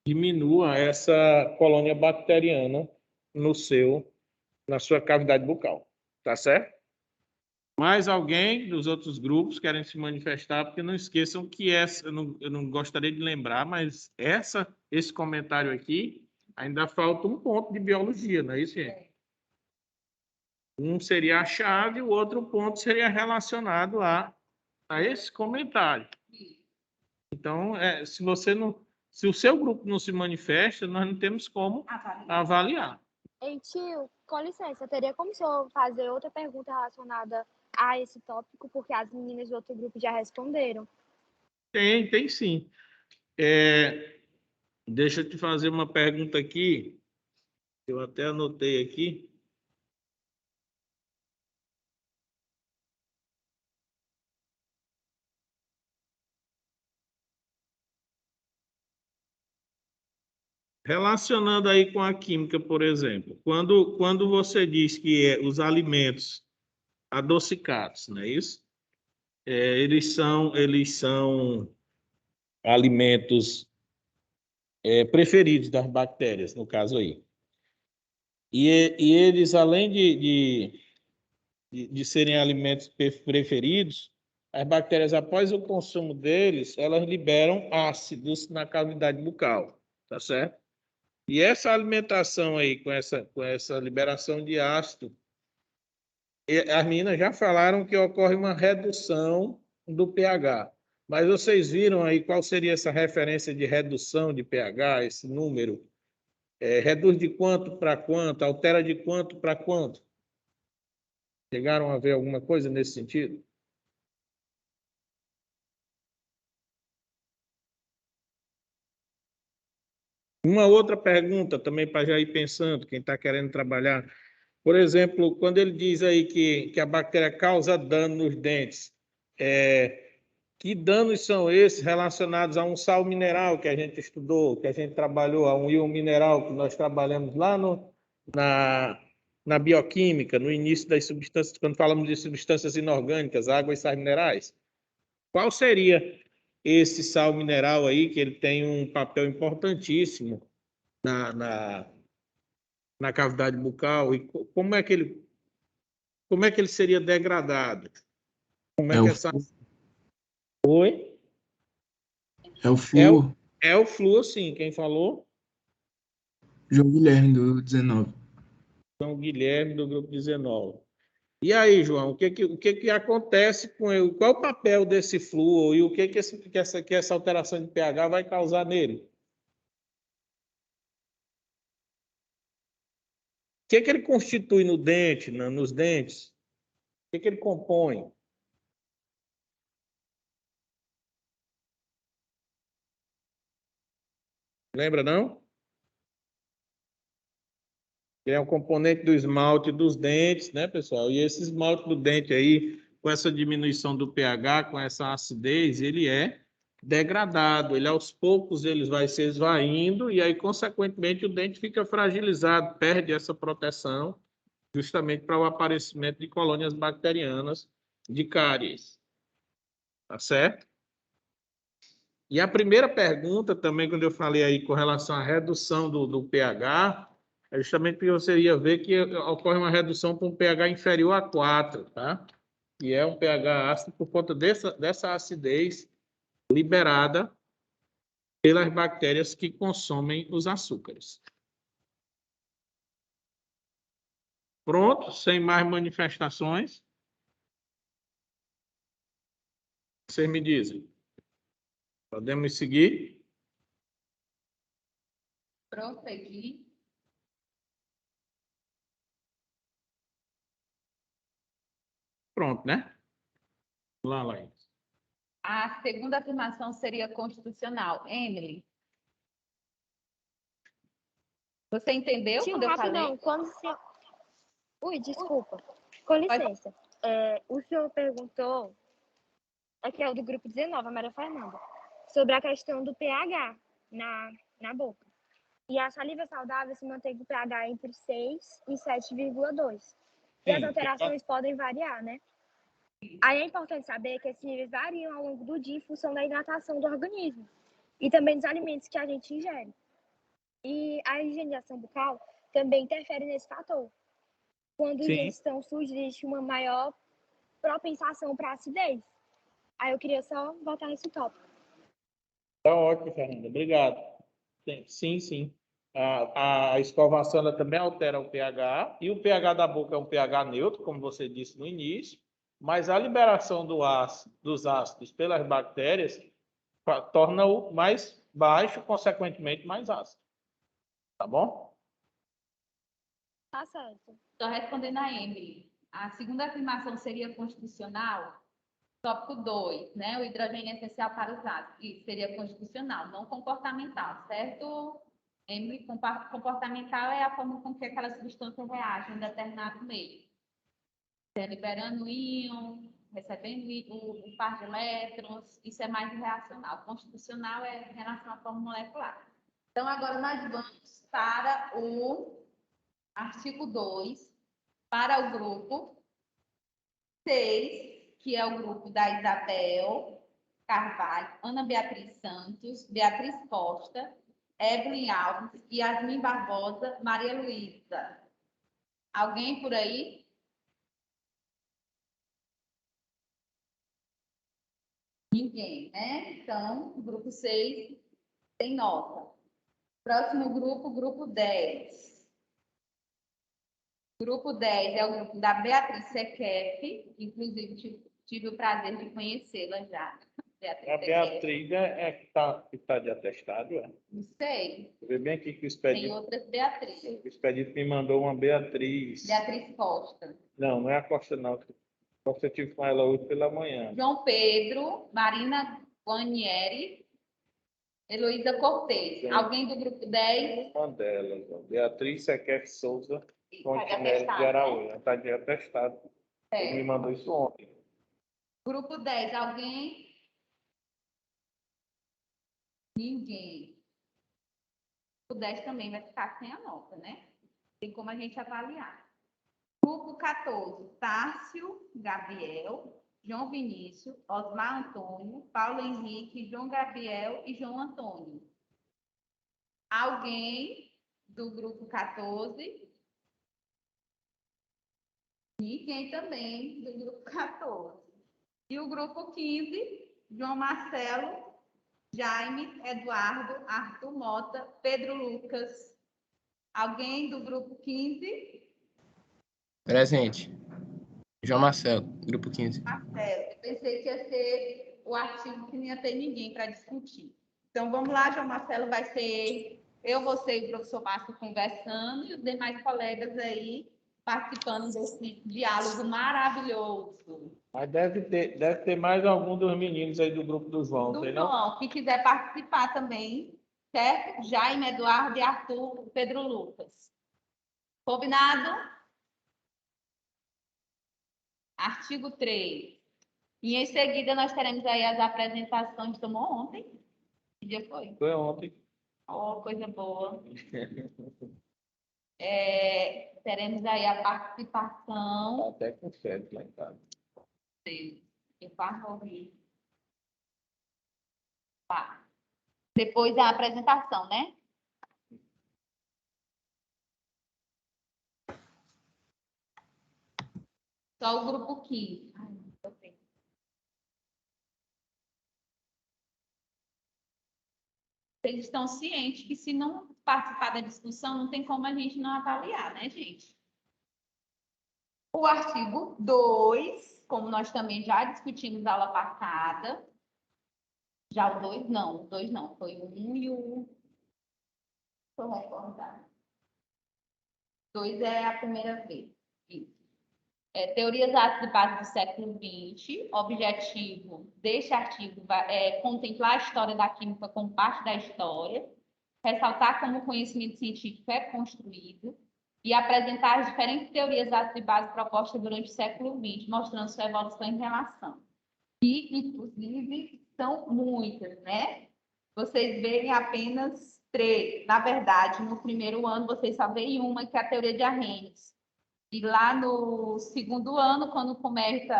diminua essa colônia bacteriana na sua cavidade bucal. Tá certo? Mais alguém dos outros grupos querem se manifestar, porque não esqueçam que eu não gostaria de lembrar, mas esse comentário aqui ainda falta um ponto de biologia, não é isso, gente? Um seria a chave, o outro ponto seria relacionado a esse comentário. Então, se o seu grupo não se manifesta, nós não temos como avaliar. Ei, tio, com licença, teria como o senhor fazer outra pergunta relacionada a esse tópico, porque as meninas do outro grupo já responderam? Tem sim. Deixa eu te fazer uma pergunta aqui. Eu até anotei aqui. Relacionando aí com a química, por exemplo, quando você diz que os alimentos adocicados, não é isso? Eles são alimentos preferidos das bactérias, no caso aí. E eles, além de serem alimentos preferidos, as bactérias, após o consumo deles, elas liberam ácidos na cavidade bucal, tá certo? E essa alimentação aí, com essa liberação de ácido, as meninas já falaram que ocorre uma redução do pH. Mas vocês viram aí qual seria essa referência de redução de pH, esse número? Reduz de quanto para quanto? Altera de quanto para quanto? Chegaram a ver alguma coisa nesse sentido? Uma outra pergunta também para já ir pensando, quem está querendo trabalhar. Por exemplo, quando ele diz aí que a bactéria causa dano nos dentes, que danos são esses relacionados a um sal mineral que a gente estudou, que a gente trabalhou, a um íon mineral que nós trabalhamos lá na bioquímica, no início das substâncias, quando falamos de substâncias inorgânicas, água e sais minerais? Qual seria esse sal mineral aí, que ele tem um papel importantíssimo na cavidade bucal, e como é que ele seria degradado? Como é que essa... Oi? É o flúor. É o flúor, sim. Quem falou? João Guilherme, do 19. João Guilherme, do grupo 19. E aí, João, o que acontece com ele? Qual é o papel desse flúor e o que essa alteração de pH vai causar nele? O que ele constitui no dente, nos dentes? O que ele compõe? Lembra, não? Ele é um componente do esmalte dos dentes, né, pessoal? E esse esmalte do dente aí, com essa diminuição do pH, com essa acidez, ele é degradado. Ele, aos poucos, ele vai se esvaindo e aí, consequentemente, o dente fica fragilizado, perde essa proteção, justamente para o aparecimento de colônias bacterianas de cáries. Tá certo? E a primeira pergunta também, quando eu falei aí com relação à redução do pH, é justamente porque você ia ver que ocorre uma redução para um pH inferior a 4, tá? E é um pH ácido por conta dessa acidez liberada pelas bactérias que consomem os açúcares. Pronto, sem mais manifestações. Vocês me dizem. Podemos seguir? Prosseguir. Pronto, né? Vamos lá, Laís. A segunda afirmação seria constitucional. Emily? Você entendeu Tio, quando eu falei? rapidão, quando se... Ui, desculpa. Com licença. O senhor perguntou, aqui é o do grupo 19, a Maria Fernanda, sobre a questão do pH na boca. E a saliva saudável se mantém com pH entre 6 e 7,2. E as alterações podem variar, né? Aí é importante saber que esses níveis variam ao longo do dia em função da hidratação do organismo e também dos alimentos que a gente ingere. E a higienização bucal também interfere nesse fator. Quando os dentes estão sujos, existe uma maior propensação para acidez. Aí eu queria só voltar nesse tópico. Tá ótimo, Fernanda. Obrigado. Sim. A escovação ela também altera o pH, e o pH da boca é um pH neutro, como você disse no início, mas a liberação dos ácidos pelas bactérias torna-o mais baixo, consequentemente mais ácido. Tá bom? Tá certo. Estou respondendo a Emily. A segunda afirmação seria constitucional? Tópico 2, né? O hidrogênio é essencial para os ácidos. Isso seria constitucional, não comportamental, certo? Emily, comportamental é a forma com que aquela substância reage em determinado meio. Liberando íon, recebendo o par de elétrons, isso é mais reacional. Constitucional é em relação à forma molecular. Então, agora nós vamos para o artigo 2, para o grupo 6, que é o grupo da Isabel Carvalho, Ana Beatriz Santos, Beatriz Costa, Evelyn Alves, Yasmin Barbosa, Maria Luísa. Alguém por aí? Ninguém, né? Então, o grupo 6 tem nota. Próximo grupo, grupo 10. Grupo 10 é o grupo da Beatriz Sequef, inclusive tive o prazer de conhecê-la já. A Beatriz é que está de atestado, é? Não sei. Vê bem aqui que o Expedito... Tem outras Beatriz. O Expedito me mandou uma Beatriz. Beatriz Costa. Não é a Costa, não. Eu tive com ela hoje pela manhã. João Pedro, Marina Guanieri, Heloísa Cortez. Sim. Alguém do grupo 10? Uma delas, ó. Beatriz Sequer Souza Tá de Fontinelli de atestado, né? Araújo. Está de atestado. Ele me mandou isso ontem. Grupo 10, alguém? Ninguém. O 10 também vai ficar sem a nota, né? Tem como a gente avaliar. Grupo 14, Tárcio Gabriel, João Vinícius, Osmar Antônio, Paulo Henrique, João Gabriel e João Antônio. Alguém do grupo 14? Ninguém também do grupo 14. E o grupo 15, João Marcelo, Jaime, Eduardo, Arthur Mota, Pedro Lucas. Alguém do grupo 15? Presente. João Marcelo, grupo 15. Marcelo, eu pensei que ia ser o artigo que não ia ter ninguém para discutir. Então, vamos lá, João Marcelo, vai ser eu, você e o professor Márcio conversando e os demais colegas aí participando desse diálogo maravilhoso. Mas deve ter mais algum dos meninos aí do grupo do João, Do sei não? João, que quiser participar também, certo? Jaime, Eduardo e Arthur, Pedro Lucas. Combinado? Artigo 3. E em seguida nós teremos aí as apresentações. Tomou ontem? Que dia foi? Foi ontem. Oh, coisa boa. Teremos aí a participação. Até com febre lá em casa. Eu parei. Tá. Depois da apresentação, né? Só o grupo 15. Ai, não sei. Vocês estão cientes que se não participar da discussão, não tem como a gente não avaliar, né, gente? O artigo 2, como nós também já discutimos na aula passada, já o 2 não, foi o 1 e o... Deixa eu recordar. 2 é a primeira vez. Isso. Teorias ácidas de base do século XX, objetivo deste artigo é contemplar a história da química como parte da história, ressaltar como o conhecimento científico é construído e apresentar as diferentes teorias ácidas de base propostas durante o século XX, mostrando sua evolução em relação. E, inclusive, são muitas, né? Vocês veem apenas 3. Na verdade, no primeiro ano, vocês só veem uma, que é a teoria de Arrhenius. E lá no segundo ano, quando começa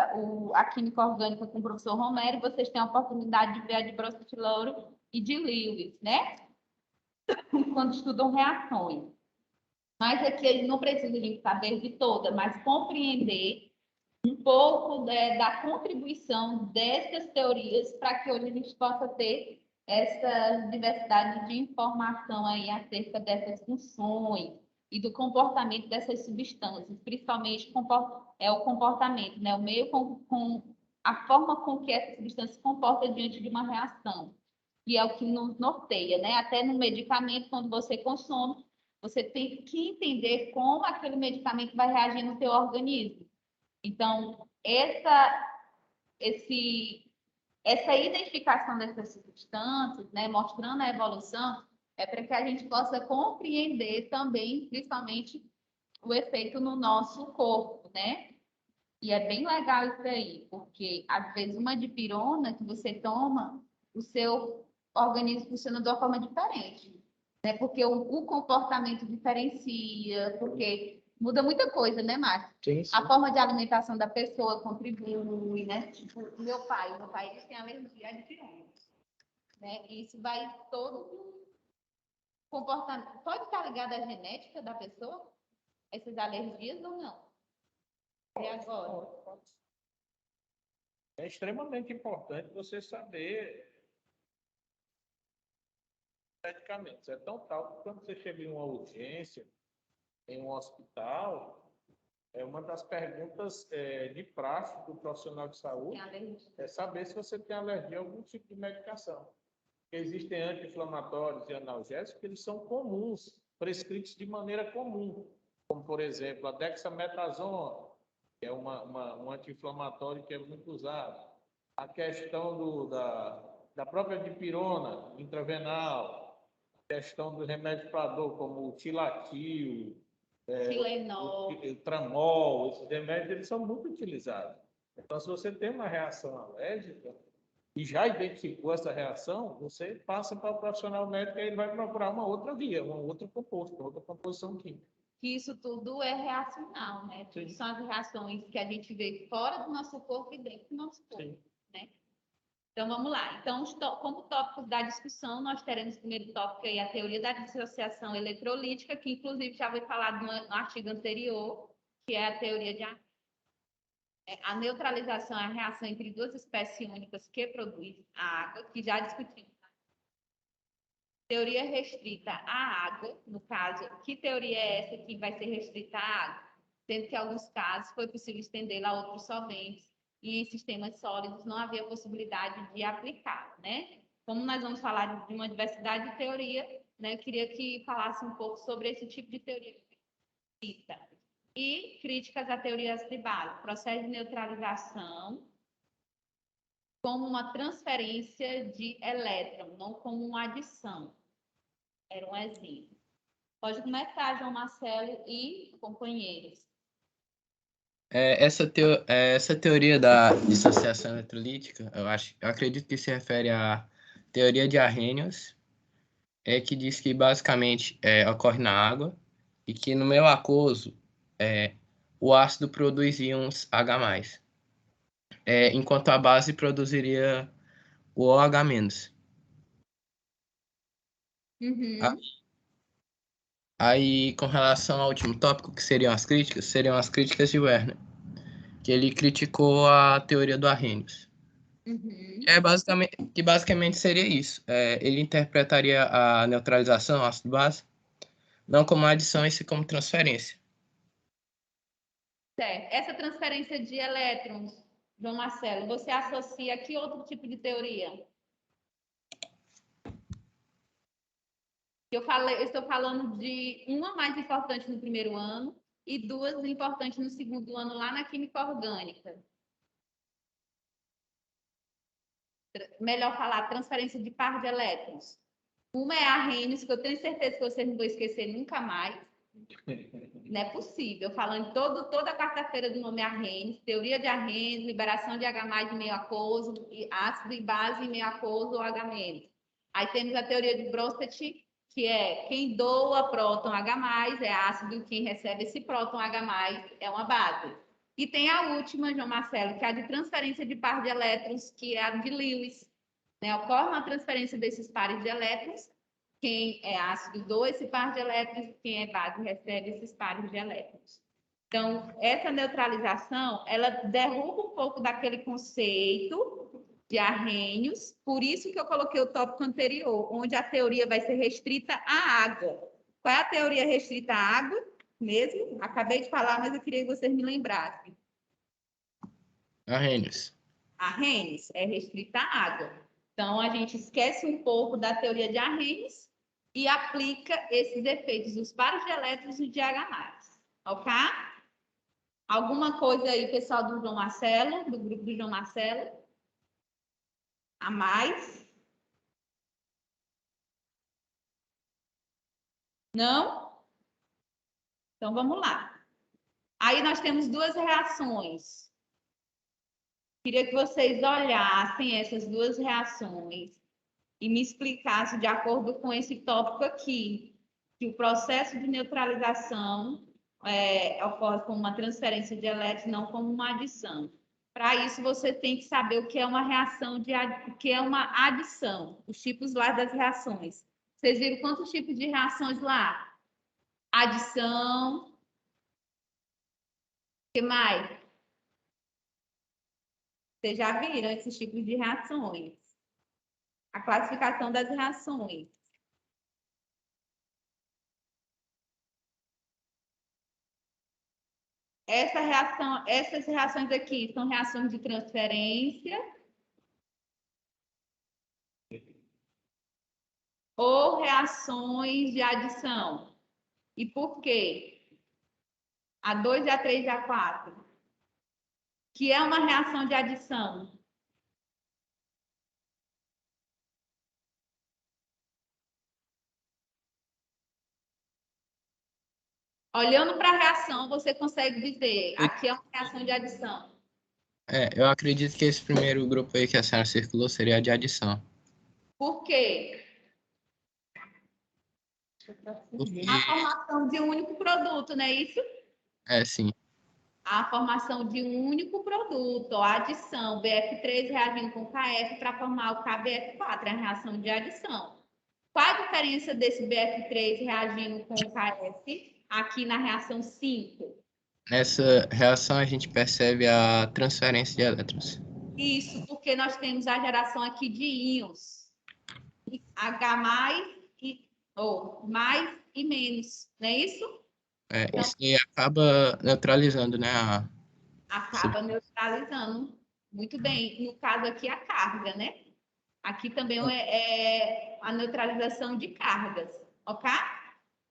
a química orgânica com o professor Romero, vocês têm a oportunidade de ver a de Brochet-Louro e de Lewis, né? Quando estudam reações. Mas aqui a gente não precisa de saber de toda, mas compreender um pouco da contribuição dessas teorias para que hoje a gente possa ter essa diversidade de informação aí acerca dessas funções e do comportamento dessas substâncias, principalmente o comportamento, né? O meio com a forma com que essa substância se comporta diante de uma reação, que é o que nos norteia, né? Até no medicamento, quando você consome, você tem que entender como aquele medicamento vai reagir no seu organismo. Então, essa identificação dessas substâncias, né, mostrando a evolução, é para que a gente possa compreender também, principalmente, o efeito no nosso corpo, né? E é bem legal isso aí, porque, às vezes, uma dipirona que você toma, o seu organismo funciona de uma forma diferente, né? Porque o comportamento diferencia, porque muda muita coisa, né, Márcio? Sim, sim. A forma de alimentação da pessoa contribui, né? Tipo, o meu pai ele tem alergia a dipirona, né? E isso vai todo comportamento. Pode estar ligado à genética da pessoa, essas alergias ou não? E agora? É extremamente importante você saber medicamentos. É tão tal que quando você chega em uma urgência, em um hospital, uma das perguntas de praxe do profissional de saúde é saber se você tem alergia a algum tipo de medicação. Existem anti-inflamatórios e analgésicos que eles são comuns, prescritos de maneira comum, como, por exemplo, a dexametasona, que é um anti-inflamatório que é muito usado. A questão da própria dipirona intravenal, questão do remédio para dor, como o Tilatil, Tilenol. o Tramol, esses remédios eles são muito utilizados. Então, se você tem uma reação alérgica e já identificou essa reação, você passa para o profissional médico e ele vai procurar uma outra via, um outro composto, outra composição química. Que isso tudo é reacional, né? Tudo são as reações que a gente vê fora do nosso corpo e dentro do nosso corpo, Sim. né? Então, vamos lá. Então, como tópicos da discussão, nós teremos o primeiro tópico aí, a teoria da dissociação eletrolítica, que inclusive já foi falado no artigo anterior, que é a teoria de a neutralização é a reação entre duas espécies únicas que produzem a água, que já discutimos. Teoria restrita à água, no caso, que teoria é essa que vai ser restrita à água? Sendo que, em alguns casos, foi possível estendê-la a outros solventes e em sistemas sólidos não havia possibilidade de aplicar, né? Como nós vamos falar de uma diversidade de teoria, né, eu queria que falasse um pouco sobre esse tipo de teoria restrita. E críticas à teoria de base, processo de neutralização como uma transferência de elétron, não como uma adição. Era um exemplo. Pode começar, João Marcelo e companheiros. Essa teoria da dissociação eletrolítica, eu acredito que se refere à teoria de Arrhenius, que diz que basicamente ocorre na água e que no meio aquoso o ácido produz íons H+, enquanto a base produziria o OH-. Uhum. Aí, com relação ao último tópico, que seriam as críticas de Werner, que ele criticou a teoria do Arrhenius. Uhum. Basicamente seria isso. Ele interpretaria a neutralização, ácido-base, não como adição, e sim como transferência. Certo. Essa transferência de elétrons, João Marcelo, você associa a que outro tipo de teoria? Eu estou falando de uma mais importante no primeiro ano e duas importantes no segundo ano, lá na química orgânica. Melhor falar, transferência de par de elétrons. Uma é a Arrhenius, que eu tenho certeza que vocês não vão esquecer nunca mais. Não é possível. Falando toda quarta-feira do nome Arrhenius, teoria de Arrhenius, liberação de H+ em meio aquoso, ácido e base em meio aquoso ou H-. Aí temos a teoria de Bronsted, que é quem doa próton H+, é ácido, e quem recebe esse próton H+, é uma base. E tem a última, João Marcelo, que é a de transferência de par de elétrons, que é a de Lewis. Né? Ocorre uma transferência desses pares de elétrons. Quem é ácido doa esse par de elétrons, quem é base recebe esses pares de elétrons. Então, essa neutralização, ela derruba um pouco daquele conceito de Arrhenius, por isso que eu coloquei o tópico anterior, onde a teoria vai ser restrita à água. Qual é a teoria restrita à água? Mesmo? Acabei de falar, mas eu queria que vocês me lembrassem. Arrhenius. Arrhenius é restrita à água. Então, a gente esquece um pouco da teoria de Arrhenius e aplica esses efeitos dos pares de elétrons e de H+. Ok? Alguma coisa aí, pessoal do João Marcelo, do grupo do João Marcelo? A mais? Não? Então, vamos lá. Aí nós temos duas reações. Queria que vocês olhassem essas duas reações e me explicassem de acordo com esse tópico aqui, que o processo de neutralização ocorre como uma transferência de elétrons, não como uma adição. Para isso, você tem que saber o que é uma reação o que é uma adição, os tipos lá das reações. Vocês viram quantos tipos de reações lá? Adição. O que mais? Vocês já viram esses tipos de reações? A classificação das reações. Essas reações aqui são reações de transferência ou reações de adição. E por quê? A2, A3 e A4. Que é uma reação de adição. Olhando para a reação, você consegue dizer, aqui é uma reação de adição. Eu acredito que esse primeiro grupo aí que a senhora circulou seria a de adição. Por quê? Porque, A formação de um único produto, não é isso? sim. A formação de um único produto, a adição, BF3 reagindo com KF para formar o KBF4, é a reação de adição. Qual a diferença desse BF3 reagindo com o KF aqui na reação 5? Nessa reação a gente percebe a transferência de elétrons. Isso, porque nós temos a geração aqui de íons. H mais e menos, não é isso? Então, isso aí acaba neutralizando, né? Acaba neutralizando. Muito bem. No caso aqui, a carga, né? Aqui também é a neutralização de cargas, ok?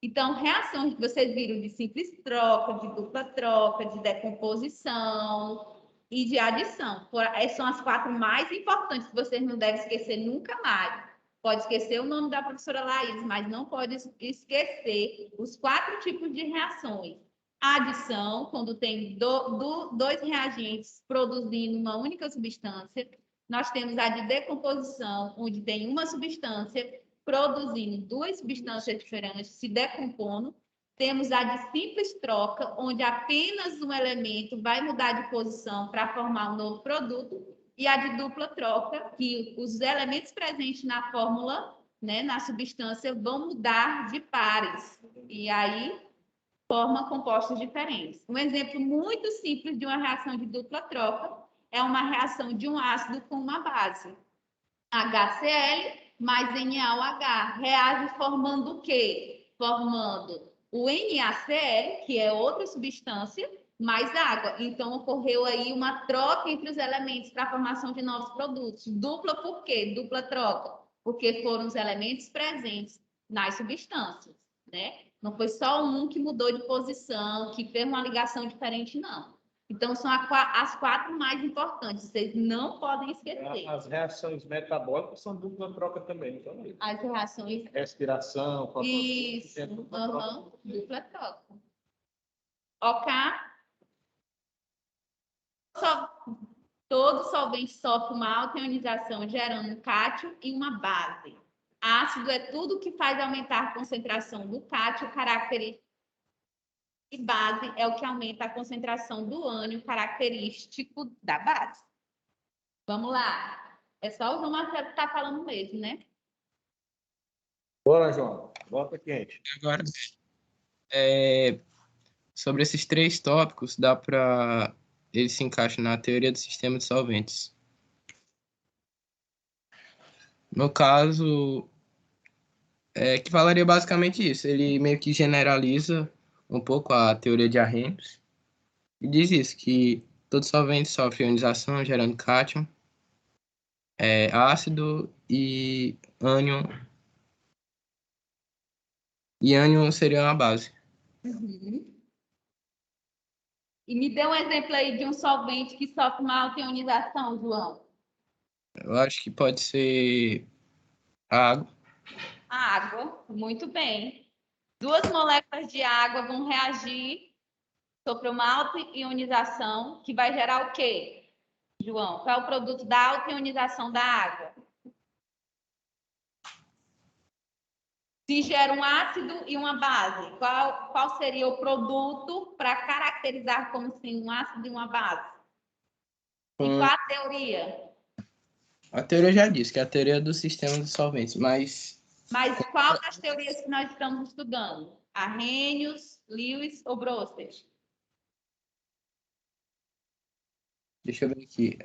Então, reações que vocês viram de simples troca, de dupla troca, de decomposição e de adição. Essas são as 4 mais importantes que vocês não devem esquecer nunca mais. Pode esquecer o nome da professora Laís, mas não pode esquecer os 4 tipos de reações. A adição, quando tem dois reagentes produzindo uma única substância. Nós temos a de decomposição, onde tem uma substância produzindo 2 substâncias diferentes, se decompondo. Temos a de simples troca, onde apenas um elemento vai mudar de posição para formar um novo produto. E a de dupla troca, que os elementos presentes na fórmula, né, na substância, vão mudar de pares. E aí forma compostos diferentes. Um exemplo muito simples de uma reação de dupla troca é uma reação de um ácido com uma base. HCl mais NaOH. Reage formando o quê? Formando o NaCl, que é outra substância, mais água. Então, ocorreu aí uma troca entre os elementos para a formação de novos produtos. Dupla por quê? Dupla troca. Porque foram os elementos presentes nas substâncias, né? Não foi só um que mudou de posição, que fez uma ligação diferente, não. Então, são as 4 mais importantes. Vocês não podem esquecer. As reações metabólicas são dupla troca também. Então, as reações... Respiração, fotossíntese, dupla troca. Ok? Todo solvente sofre uma alta ionização, gerando um cátion e uma base. Ácido é tudo que faz aumentar a concentração do cátion, característico, e base é o que aumenta a concentração do ânion, característico da base. Vamos lá. É só o João Marcelo que está falando mesmo, né? Bora, João. Bota quente. Agora, sobre esses 3 tópicos, dá para eles se encaixam na teoria do sistema de solventes. No caso, que falaria basicamente isso. Ele meio que generaliza um pouco a teoria de Arrhenius e diz isso, que todo solvente sofre ionização, gerando cátion, ácido e ânion. E ânion seria uma base. Uhum. E me dê um exemplo aí de um solvente que sofre uma alta ionização, João. Eu acho que pode ser a água. A água, muito bem. 2 moléculas de água vão reagir sobre uma alta ionização, que vai gerar o quê, João? Qual é o produto da alta ionização da água? Se gera um ácido e uma base, qual seria o produto para caracterizar como sendo um ácido e uma base? E qual a teoria? A teoria já disse, que é a teoria do sistema de solventes, mas... Mas qual das teorias que nós estamos estudando? Arrhenius, Lewis ou Bronsted? Deixa eu ver aqui.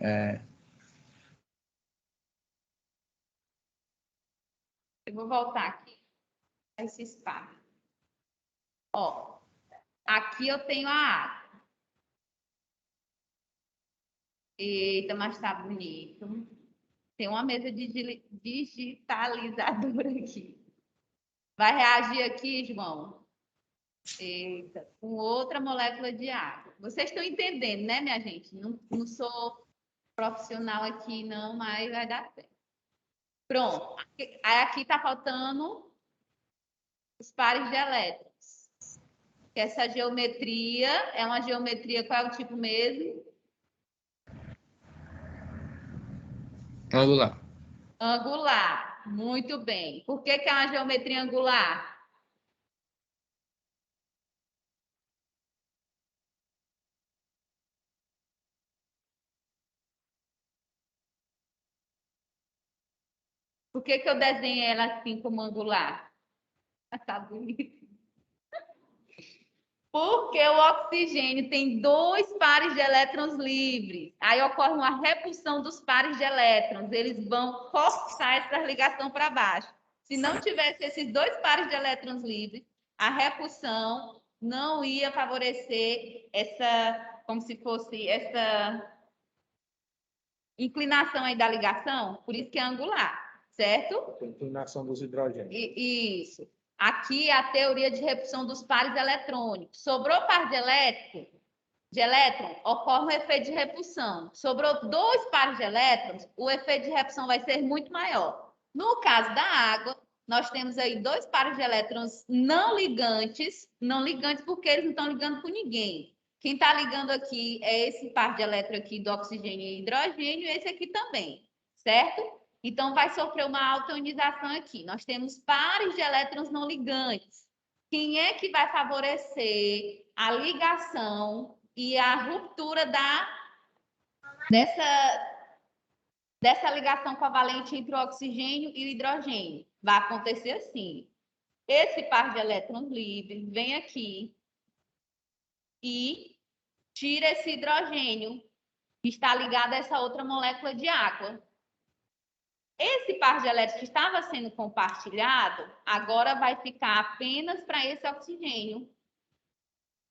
Eu vou voltar aqui a esse espaço. Ó, aqui eu tenho a água. Eita, mas tá bonito. Tem uma mesa digitalizadora aqui. Vai reagir aqui, João? Eita, com outra molécula de água. Vocês estão entendendo, né, minha gente? Não sou profissional aqui, não, mas vai dar certo. Pronto. Aqui está faltando os pares de elétrons. que essa geometria é uma geometria, qual é o tipo mesmo? Angular. Angular. Muito bem. Por que é uma geometria angular? Por que eu desenhei ela assim como angular? Tá bonito. Porque o oxigênio tem 2 pares de elétrons livres. Aí ocorre uma repulsão dos pares de elétrons. Eles vão forçar essa ligação para baixo. Se não tivesse esses 2 pares de elétrons livres, a repulsão não ia favorecer essa, como se fosse essa inclinação aí da ligação. Por isso que é angular, certo? A inclinação dos hidrogênios. Isso. Aqui é a teoria de repulsão dos pares eletrônicos. Sobrou par de elétron, ocorre um efeito de repulsão. Sobrou 2 pares de elétrons, o efeito de repulsão vai ser muito maior. No caso da água, nós temos aí 2 pares de elétrons não ligantes porque eles não estão ligando com ninguém. Quem está ligando aqui é esse par de elétron aqui do oxigênio e hidrogênio, e esse aqui também, certo? Então, vai sofrer uma autoionização aqui. Nós temos pares de elétrons não ligantes. Quem é que vai favorecer a ligação e a ruptura dessa ligação covalente entre o oxigênio e o hidrogênio? Vai acontecer assim. Esse par de elétrons livres vem aqui e tira esse hidrogênio que está ligado a essa outra molécula de água. Esse par de elétrons que estava sendo compartilhado, agora vai ficar apenas para esse oxigênio. O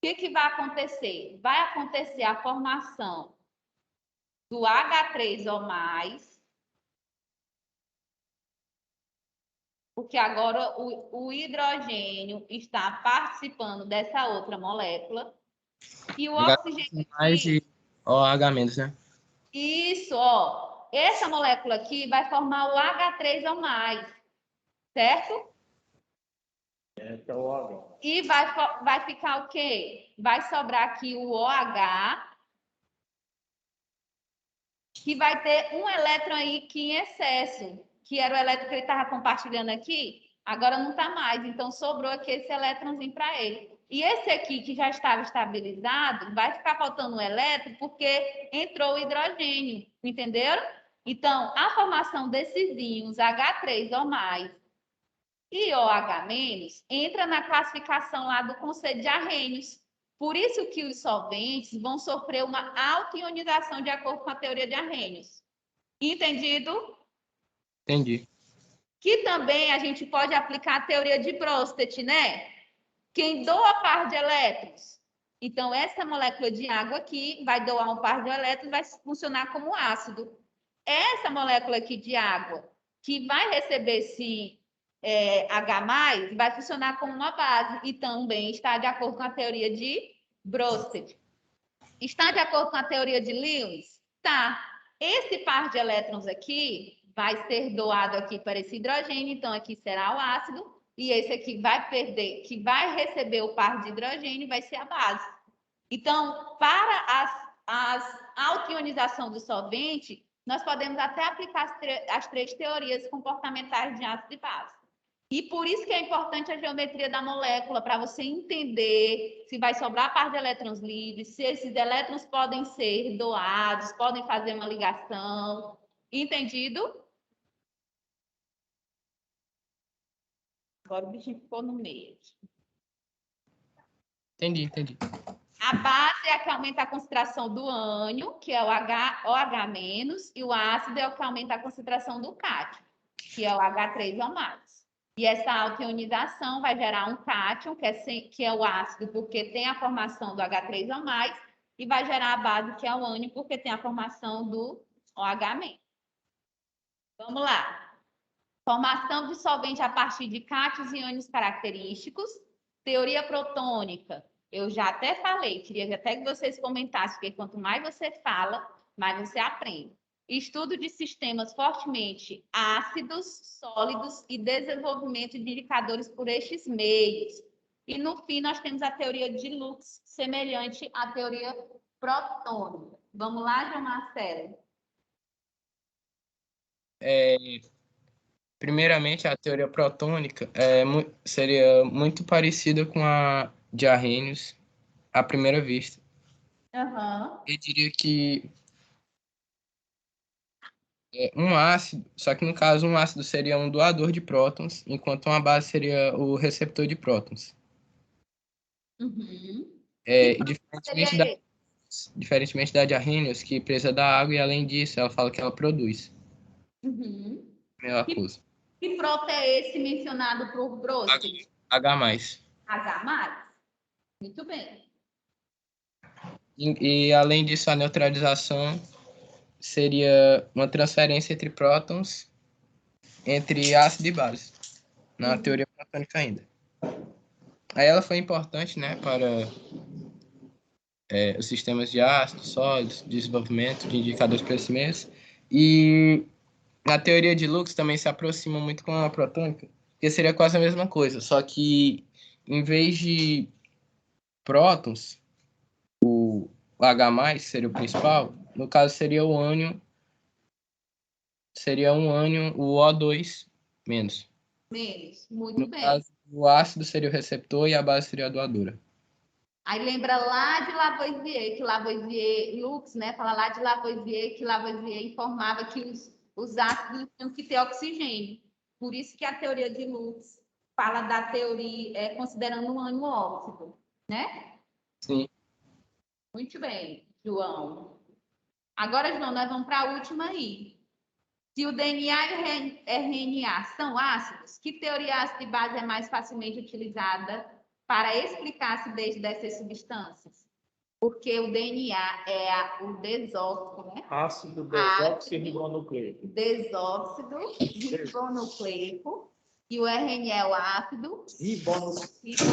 que vai acontecer? Vai acontecer a formação do H3O+, porque agora o hidrogênio está participando dessa outra molécula. E o oxigênio Mais aqui, e OH-, né? isso, ó. Essa molécula aqui vai formar o H3O+, certo? É o OH. E vai ficar o quê? Vai sobrar aqui o OH, que vai ter um elétron aí que em excesso, que era o elétron que ele estava compartilhando aqui, agora não está mais. Então, sobrou aqui esse elétronzinho para ele. E esse aqui, que já estava estabilizado, vai ficar faltando um elétron porque entrou o hidrogênio, entenderam? Então, a formação desses íons H3O+, e OH- entra na classificação lá do conceito de arrênios. Por isso que os solventes vão sofrer uma autoionização de acordo com a teoria de arrênios. Entendido? Entendi. Que também a gente pode aplicar a teoria de Bronsted, né? Quem doa par de elétrons. Então, essa molécula de água aqui vai doar um par de elétrons, vai funcionar como ácido. Essa molécula aqui de água, que vai receber esse H+, vai funcionar como uma base e também está de acordo com a teoria de Bronsted. Está de acordo com a teoria de Lewis? Tá. Esse par de elétrons aqui vai ser doado aqui para esse hidrogênio, então aqui será o ácido, e esse aqui vai perder, que vai receber o par de hidrogênio, vai ser a base. Então, para a autoionização do solvente, nós podemos até aplicar as 3 teorias comportamentais de ácido e base. E por isso que é importante a geometria da molécula, para você entender se vai sobrar par de elétrons livres, se esses elétrons podem ser doados, podem fazer uma ligação. Entendido? Agora o bichinho ficou no meio. Entendi. A base é a que aumenta a concentração do ânion, que é o OH-, e o ácido é o que aumenta a concentração do cátion, que é o H3O+. E essa autoionização vai gerar um cátion, que é o ácido, porque tem a formação do H3O+, e vai gerar a base, que é o ânion, porque tem a formação do OH-. Vamos lá. Formação de solvente a partir de cátions e ânions característicos. Teoria protônica. Eu já até falei, queria até que vocês comentassem, porque quanto mais você fala, mais você aprende. Estudo de sistemas fortemente ácidos, sólidos e desenvolvimento de indicadores por estes meios. E, no fim, nós temos a teoria de Lux, semelhante à teoria protônica. Vamos lá, João Marcelo? Primeiramente, a teoria protônica seria muito parecida com a de Arrhenius à primeira vista. Uhum. Eu diria que um ácido, só que no caso um ácido seria um doador de prótons, enquanto uma base seria o receptor de prótons. Uhum. Diferentemente da de Arrhenius, que precisa da água e, além disso, ela fala que ela produz. Uhum. Meu acuso. Que próton é esse mencionado por Brodsky? H+. H+. Muito bem. E, além disso, a neutralização seria uma transferência entre prótons entre ácido e base, na teoria platônica ainda. Aí ela foi importante, né, para os sistemas de ácidos, sólidos, desenvolvimento de indicadores para esses meios. E na teoria de Lux também se aproxima muito com a protônica, porque seria quase a mesma coisa, só que em vez de prótons, o H+, seria o principal, no caso seria o ânion, o O2 menos. Menos, muito No bem. caso, o ácido seria o receptor e a base seria a doadora. Aí lembra lá de Lavoisier, que Lavoisier, Lux, né, fala lá de Lavoisier, que Lavoisier informava que os ácidos tinham que ter oxigênio. Por isso que a teoria de Lux fala da teoria, considerando um ânion óxido, né? Sim. Muito bem, João. Agora, João, nós vamos para a última aí. Se o DNA e o RNA são ácidos, que teoria ácido e base é mais facilmente utilizada para explicar a acidez dessas substâncias? Porque o DNA é o desóxido, né? Ácido desoxirribonucleico. Desóxido ribonucleico. E o RNA é o ácido ribonucleico.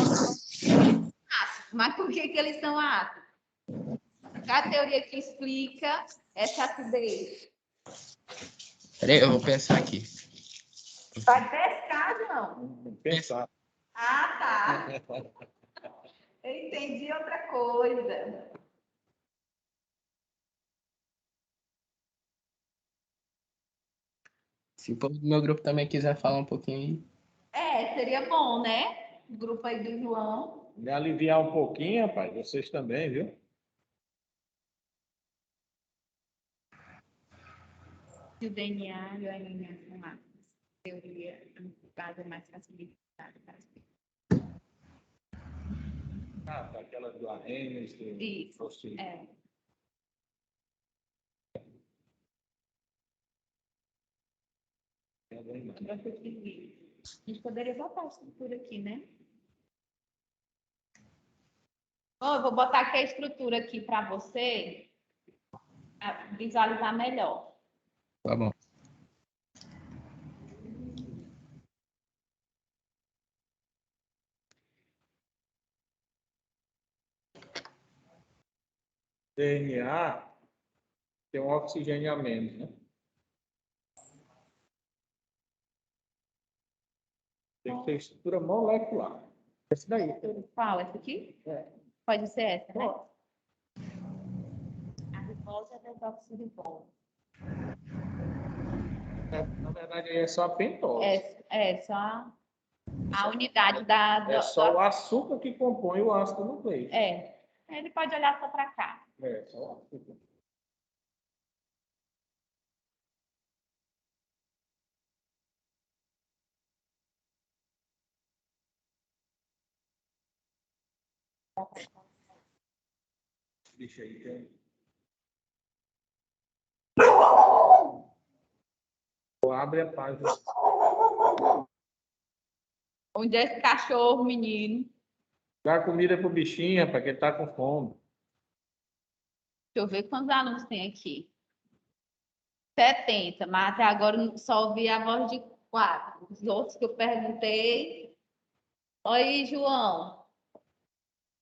Mas por que eles são ácidos? Qual a teoria que explica essa acidez? Peraí, eu vou pensar aqui. Vai pescar, não? Pensar. Ah, tá. Eu entendi outra coisa. Se o povo do meu grupo também quiser falar um pouquinho aí. Seria bom, né? O grupo aí do João. Me aliviar um pouquinho, rapaz. Vocês também, viu? Se o DNA e o RNA são ácidos, teoria base é mais facilitada para explicar. Tá aquela do Arrhenius. Isso, A gente poderia botar a estrutura aqui, né? Eu vou botar aqui a estrutura aqui para você visualizar melhor. Tá bom. DNA tem um oxigênio a menos, né? Tem que ter estrutura molecular. Esse daí. Qual? Essa aqui? Pode ser essa, né? A ribose é desoxirribose. Na verdade, é só a pentose. É só a unidade da... É só o açúcar que compõe o ácido nucleico. Ele pode olhar só para cá. Só o açúcar. Deixa aí, tem. Abre a página. Onde é esse cachorro, menino? Dá comida pro bichinho, para quem tá com fome. Deixa eu ver quantos alunos tem aqui. 70, mas até agora só ouvi a voz de 4. Os outros que eu perguntei. Oi, João.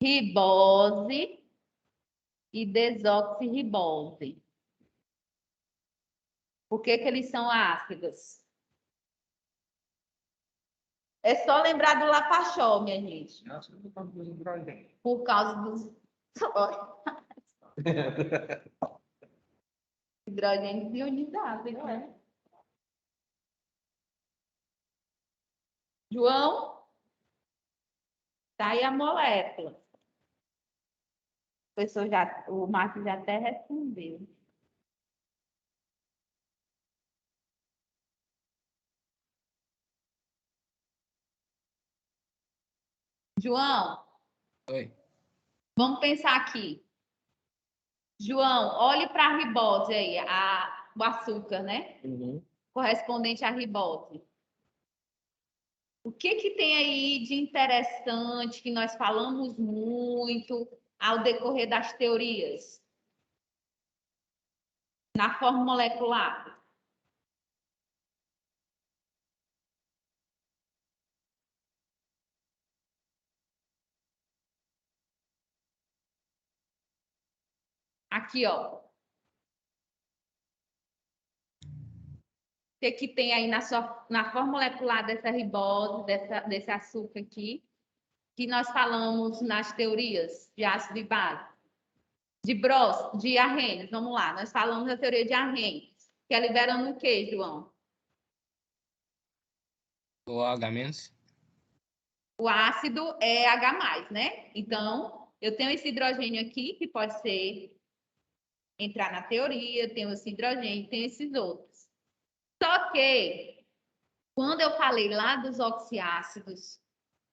Ribose e desoxirribose. Por que eles são ácidos? É só lembrar do Lapachó, minha gente. Por causa dos hidrogênios ionizados, né? João? Tá aí a molécula. O Marcos já até respondeu. João? Oi. Vamos pensar aqui. João, olhe para a ribose aí, o açúcar, né? Uhum. Correspondente à ribose. O que tem aí de interessante que nós falamos muito ao decorrer das teorias? Na forma molecular. Aqui, ó. O que tem aí na forma molecular dessa ribose, desse açúcar aqui, que nós falamos nas teorias de ácido e base? De Arrhenius, vamos lá. Nós falamos da teoria de Arrhenius, que é liberando o quê, João? O H-. O ácido é H+, né? Então, eu tenho esse hidrogênio aqui, que pode entrar na teoria, tenho esse hidrogênio, tenho esses outros. Só que, quando eu falei lá dos oxiácidos,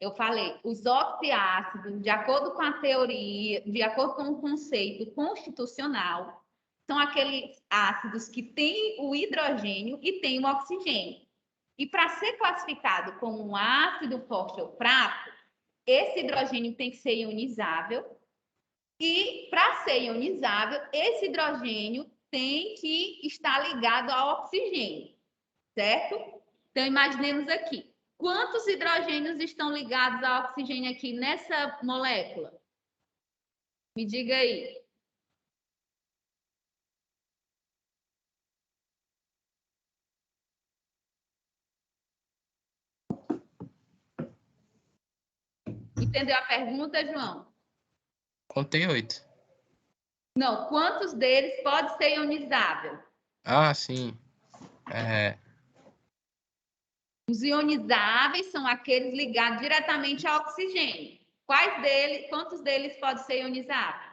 eu falei, os oxiácidos, de acordo com a teoria, de acordo com o conceito constitucional, são aqueles ácidos que têm o hidrogênio e têm o oxigênio. E para ser classificado como um ácido forte ou fraco, esse hidrogênio tem que ser ionizável. E para ser ionizável, esse hidrogênio tem que estar ligado ao oxigênio, certo? Então, imaginemos aqui. Quantos hidrogênios estão ligados ao oxigênio aqui nessa molécula? Me diga aí. Entendeu a pergunta, João? Contei 8. Não, quantos deles pode ser ionizável? Ah, sim. Os ionizáveis são aqueles ligados diretamente ao oxigênio. Quantos deles pode ser ionizável?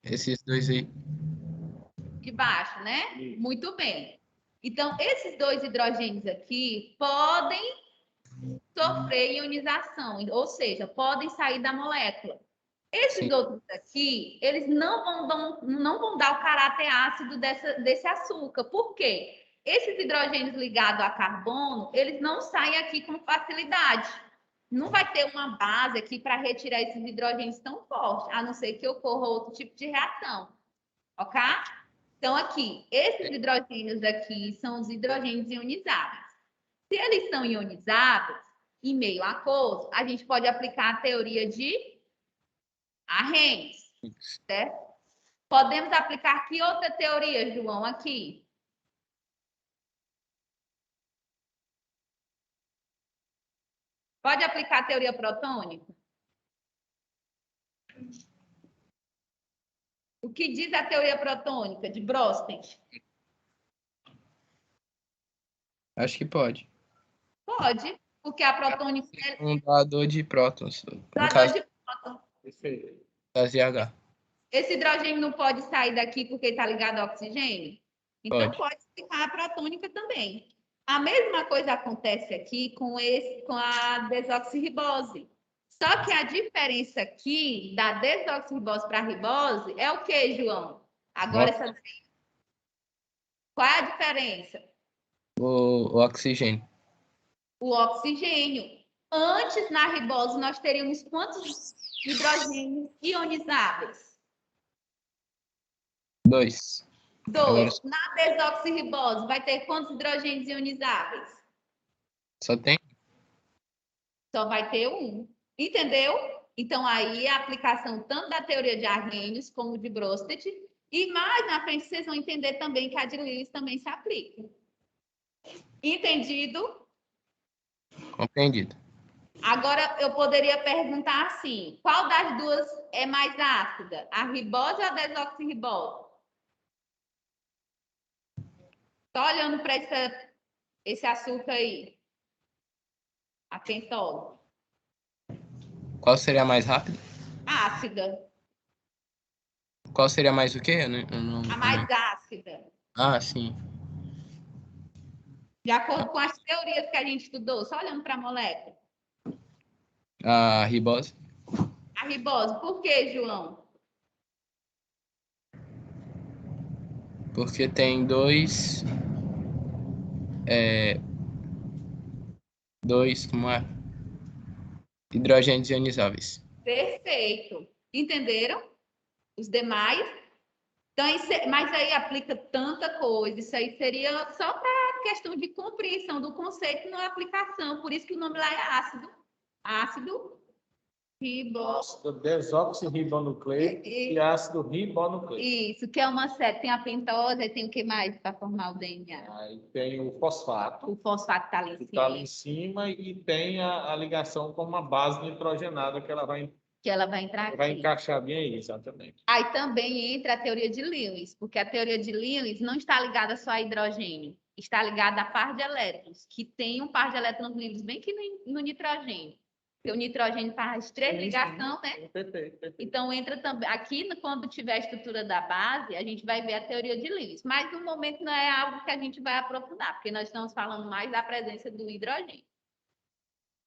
Esses dois aí. De baixo, né? Muito bem. Então, esses dois hidrogênios aqui podem sofrer ionização, ou seja, podem sair da molécula. Esses outros aqui, eles não vão dar o caráter ácido desse açúcar. Por quê? Esses hidrogênios ligados a carbono, eles não saem aqui com facilidade. Não vai ter uma base aqui para retirar esses hidrogênios tão fortes, a não ser que ocorra outro tipo de reação. Ok? Então, aqui, esses hidrogênios aqui são os hidrogênios ionizáveis. Se eles são ionizáveis, em meio aquoso, a gente pode aplicar a teoria de Arrhenius, certo? Podemos aplicar que outra teoria, João, aqui? Pode aplicar a teoria protônica? O que diz a teoria protônica de Bronsted? Acho que pode. Pode, porque a protônica é Um doador de prótons. No doador caso de próton. das IH. Esse hidrogênio não pode sair daqui porque está ligado ao oxigênio? Então, pode explicar a protônica também. A mesma coisa acontece aqui com a desoxirribose. Só que a diferença aqui da desoxirribose para a ribose é o que, João? Agora, qual é a diferença? O oxigênio. O oxigênio. Antes, na ribose, nós teríamos quantos hidrogênios ionizáveis? 2. 2. Na desoxirribose, vai ter quantos hidrogênios ionizáveis? Só tem? Só vai ter um. Entendeu? Então, aí a aplicação tanto da teoria de Arrhenius como de Bronsted. E mais na frente, vocês vão entender também que a de Lewis também se aplica. Entendido? Compreendido. Agora, eu poderia perguntar assim, qual das duas é mais ácida? A ribose ou a desoxirribose? Só olhando para esse açúcar aí. A pentose. Qual seria a mais rápida? Ácida. Qual seria mais o quê? A mais ácida. Ah, sim. De acordo com as teorias que a gente estudou, só olhando para a molécula. A ribose. A ribose. Por quê, João? Porque tem dois, como é? Hidrogênios ionizáveis. Perfeito. Entenderam? Os demais? Então, mas aí aplica tanta coisa. Isso aí seria só para questão de compreensão do conceito na aplicação. Por isso que o nome lá é ácido. Ácido Ácido desoxirribonucleico e ácido ribonucleico. Isso, que é uma série. Tem a pentose, aí tem o que mais para formar o DNA? Aí tem o fosfato. O fosfato está ali em que cima. está ali em cima e tem a ligação com uma base nitrogenada que ela vai entrar aqui. Vai encaixar bem aí, exatamente. Aí também entra a teoria de Lewis, porque a teoria de Lewis não está ligada só a hidrogênio, está ligada a par de elétrons, que tem um par de elétrons livres bem que no nitrogênio. Porque o nitrogênio faz três ligações, né? Perfeito. Então entra também aqui, quando tiver a estrutura da base, a gente vai ver a teoria de Lewis. Mas no momento não é algo que a gente vai aprofundar, porque nós estamos falando mais da presença do hidrogênio.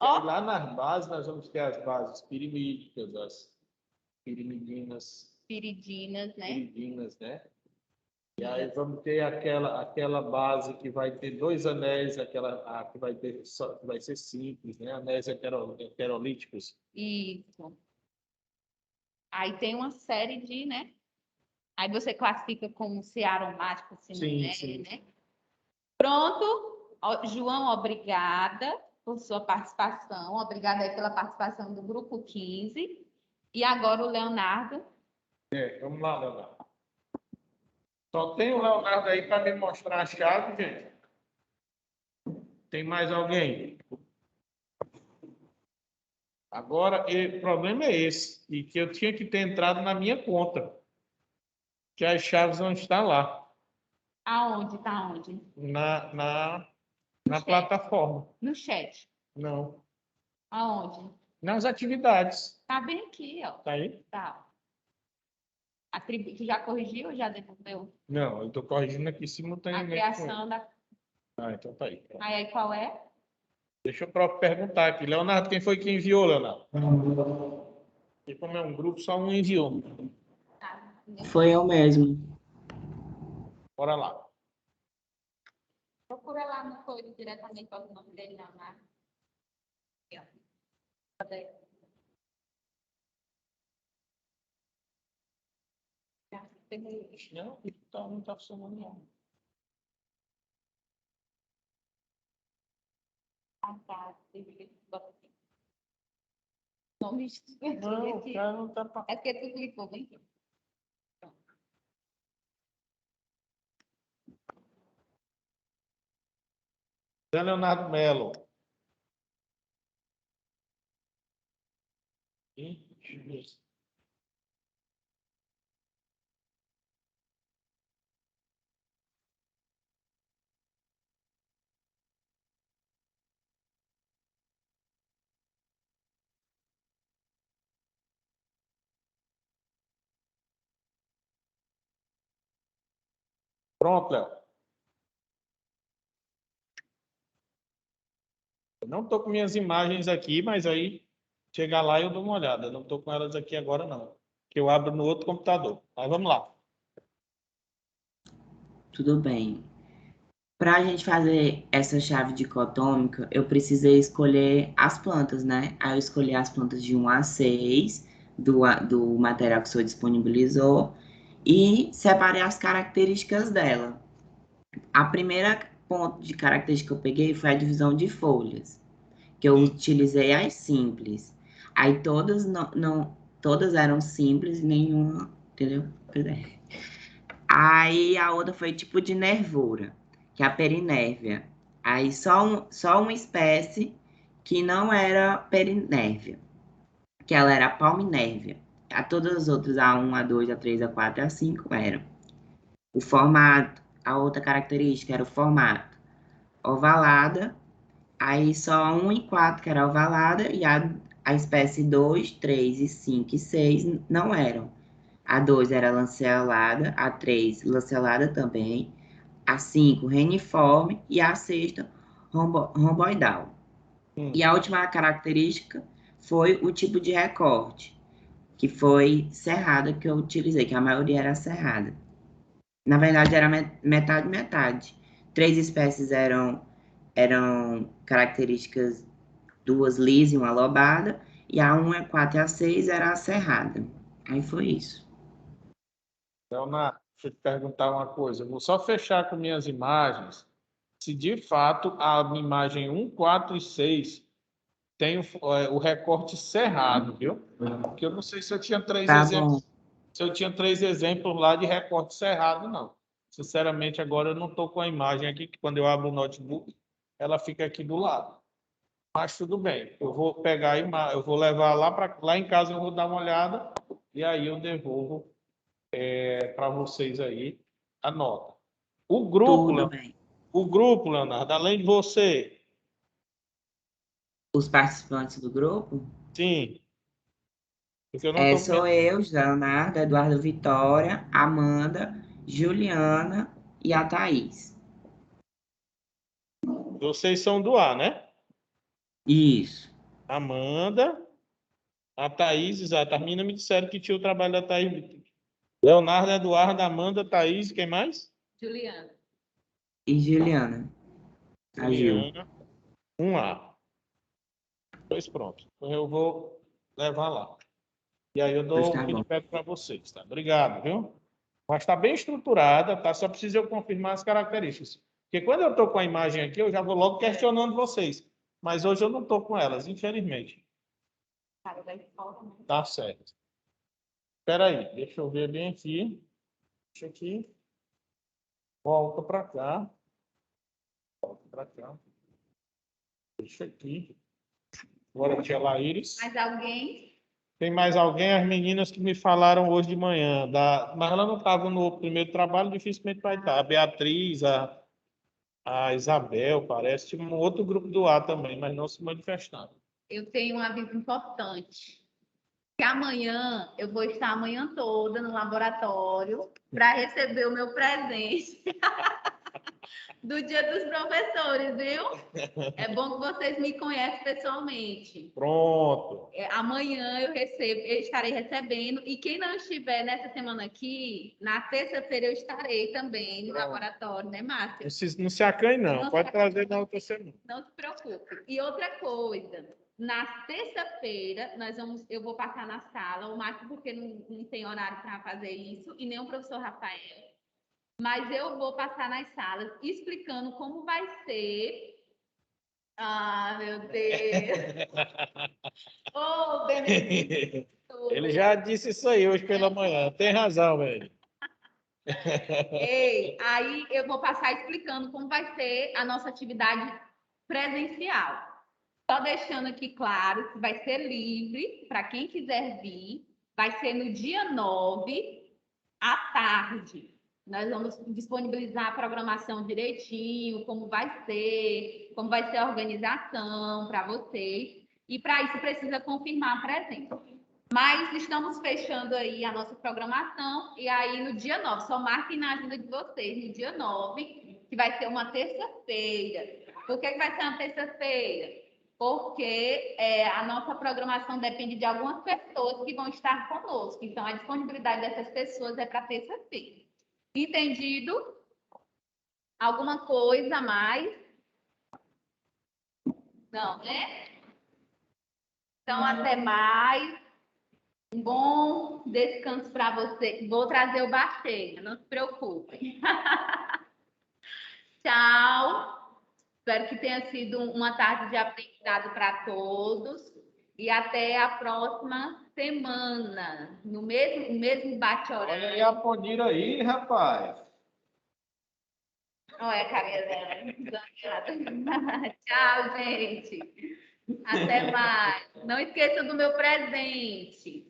E lá nas bases, nós vamos ter as bases pirimídicas, as pirimidinas. Piridinas, né? Piridinas, né? E aí vamos ter aquela base que vai ter dois anéis, aquela que vai ser simples, né? Anéis heterolíticos. Isso. Aí tem uma série de, né? Aí você classifica como se aromático, se não é, Sim. né? Pronto. João, obrigada por sua participação. Obrigada aí pela participação do grupo 15. E agora o Leonardo. Vamos lá, Leonardo. Só tem o Leonardo aí para me mostrar a chave, gente. Tem mais alguém? Agora, o problema é esse, e que eu tinha que ter entrado na minha conta, que as chaves não estão lá. Aonde? Está onde? Na plataforma. No chat. Não. Aonde? Nas atividades. Está bem aqui, ó. Tá aí? Tá. Tu já corrigiu ou já devolveu? Não, eu estou corrigindo aqui A simultaneamente. criação da... Ah, então tá aí. Aí qual é? Deixa eu perguntar aqui. Leonardo, quem foi que enviou, Leonardo? E como é um grupo, só um enviou. Foi eu mesmo. Bora lá. Procura lá no código diretamente para o nome dele, Leonardo. Aqui, ó. Cadê? Não tá funcionando não. Tá. Nome Não, o cara não tá... É porque tu clicou, bem aqui. Zé Leonardo Melo. Pronto, Léo. Eu não estou com minhas imagens aqui, mas aí chegar lá eu dou uma olhada. Eu não estou com elas aqui agora, não. Que eu abro no outro computador. Mas vamos lá. Tudo bem. Para a gente fazer essa chave dicotômica, eu precisei escolher as plantas, né? Aí eu escolhi as plantas de 1 a 6 do material que o senhor disponibilizou e separei as características dela. A primeira ponto de característica que eu peguei foi a divisão de folhas, que eu utilizei as simples. Aí todas todas eram simples, nenhuma, entendeu? Aí a outra foi tipo de nervura, que é a perinérvia. Aí só uma espécie que não era perinérvia, que ela era palminérvia. A todas as outras, A1, A2, A3, A4, A5 eram. O formato, a outra característica era o formato ovalada, aí só a 1 e 4 que era ovalada, e a espécie 2, 3 e 5 e 6 não eram. A 2 era lanceolada, a 3 lanceolada também, a 5 reniforme e a sexta romboidal. E a última característica foi o tipo de recorte, que foi cerrada que eu utilizei, que a maioria era cerrada. Na verdade, era metade. 3 espécies eram características, 2 lisas e uma lobada, e a 1, a 4 e a 6 era a cerrada. Aí foi isso. Leonardo, deixa eu te perguntar uma coisa. Eu vou só fechar com minhas imagens. Se de fato a imagem 1, 4 e 6 tem o recorte cerrado, viu? Porque eu não sei se eu tinha três Tá exemplos. bom. Se eu tinha 3 exemplos lá de recorte cerrado, não. Sinceramente, agora eu não estou com a imagem aqui, que quando eu abro o notebook, ela fica aqui do lado. Mas tudo bem. Eu vou pegar a imagem, eu vou levar lá em casa, eu vou dar uma olhada e aí eu devolvo para vocês aí a nota. Tudo bem. O grupo, Leonardo, além de você. Os participantes do grupo? Sim. Porque eu não estou Sou eu, Leonardo, Eduardo Vitória, Amanda, Juliana e a Thaís. Vocês são do A, né? Isso. Amanda, a Thaís, exato. As meninas me disseram que tinha o trabalho da Thaís. Leonardo, Eduardo, Amanda, Thaís, quem mais? Juliana. E Juliana. A Gil. Juliana, 1A. Pois pronto. Então eu vou levar lá. E aí eu Pois dou tá o bom. feedback para vocês, tá? Obrigado, viu? Mas está bem estruturada, tá? Só preciso eu confirmar as características. Porque quando eu estou com a imagem aqui, eu já vou logo questionando vocês. Mas hoje eu não estou com elas, infelizmente. Tá certo. Espera aí, deixa eu ver bem aqui. Deixa aqui. Volta para cá. Volta para cá. Deixa aqui. Agora tinha Laíris. Mais alguém? Tem mais alguém? As meninas que me falaram hoje de manhã. Mas ela não estava no primeiro trabalho, dificilmente vai estar. A Beatriz, a Isabel, parece. Tinha um outro grupo do A também, mas não se manifestaram. Eu tenho um aviso importante. Que amanhã eu vou estar a manhã toda no laboratório para receber o meu presente do Dia dos Professores, viu? É bom que vocês me conhecem pessoalmente. Pronto. Amanhã eu estarei recebendo, e quem não estiver nessa semana aqui, na terça-feira eu estarei também no laboratório, né, Márcia? Não se acanhe, não. Pode trazer na outra semana. Não se preocupe. E outra coisa, na terça-feira eu vou passar na sala, o Márcio porque não tem horário para fazer isso, e nem o professor Rafael. Mas eu vou passar nas salas explicando como vai ser. Ah, meu Deus! Ô, Benedito! Ele já disse isso aí hoje pela manhã. Tem razão, velho. Ei, aí eu vou passar explicando como vai ser a nossa atividade presencial. Só deixando aqui claro que vai ser livre para quem quiser vir. Vai ser no dia 9, à tarde. Nós vamos disponibilizar a programação direitinho, como vai ser a organização para vocês. E para isso precisa confirmar a presença. Mas estamos fechando aí a nossa programação, e aí no dia 9, só marquem na agenda de vocês, no dia 9, que vai ser uma terça-feira. Por que vai ser uma terça-feira? Porque a nossa programação depende de algumas pessoas que vão estar conosco. Então, a disponibilidade dessas pessoas é para terça-feira. Entendido? Alguma coisa a mais? Não, né? Então, até mais. Um bom descanso para você. Vou trazer o Baixega, não se preocupem. Tchau. Espero que tenha sido uma tarde de aprendizado para todos. E até a próxima semana, no mesmo bate-horário. Olha aí a Podira aí, rapaz. Olha a carinha dela. Tchau, gente. Até mais. Não esqueça do meu presente.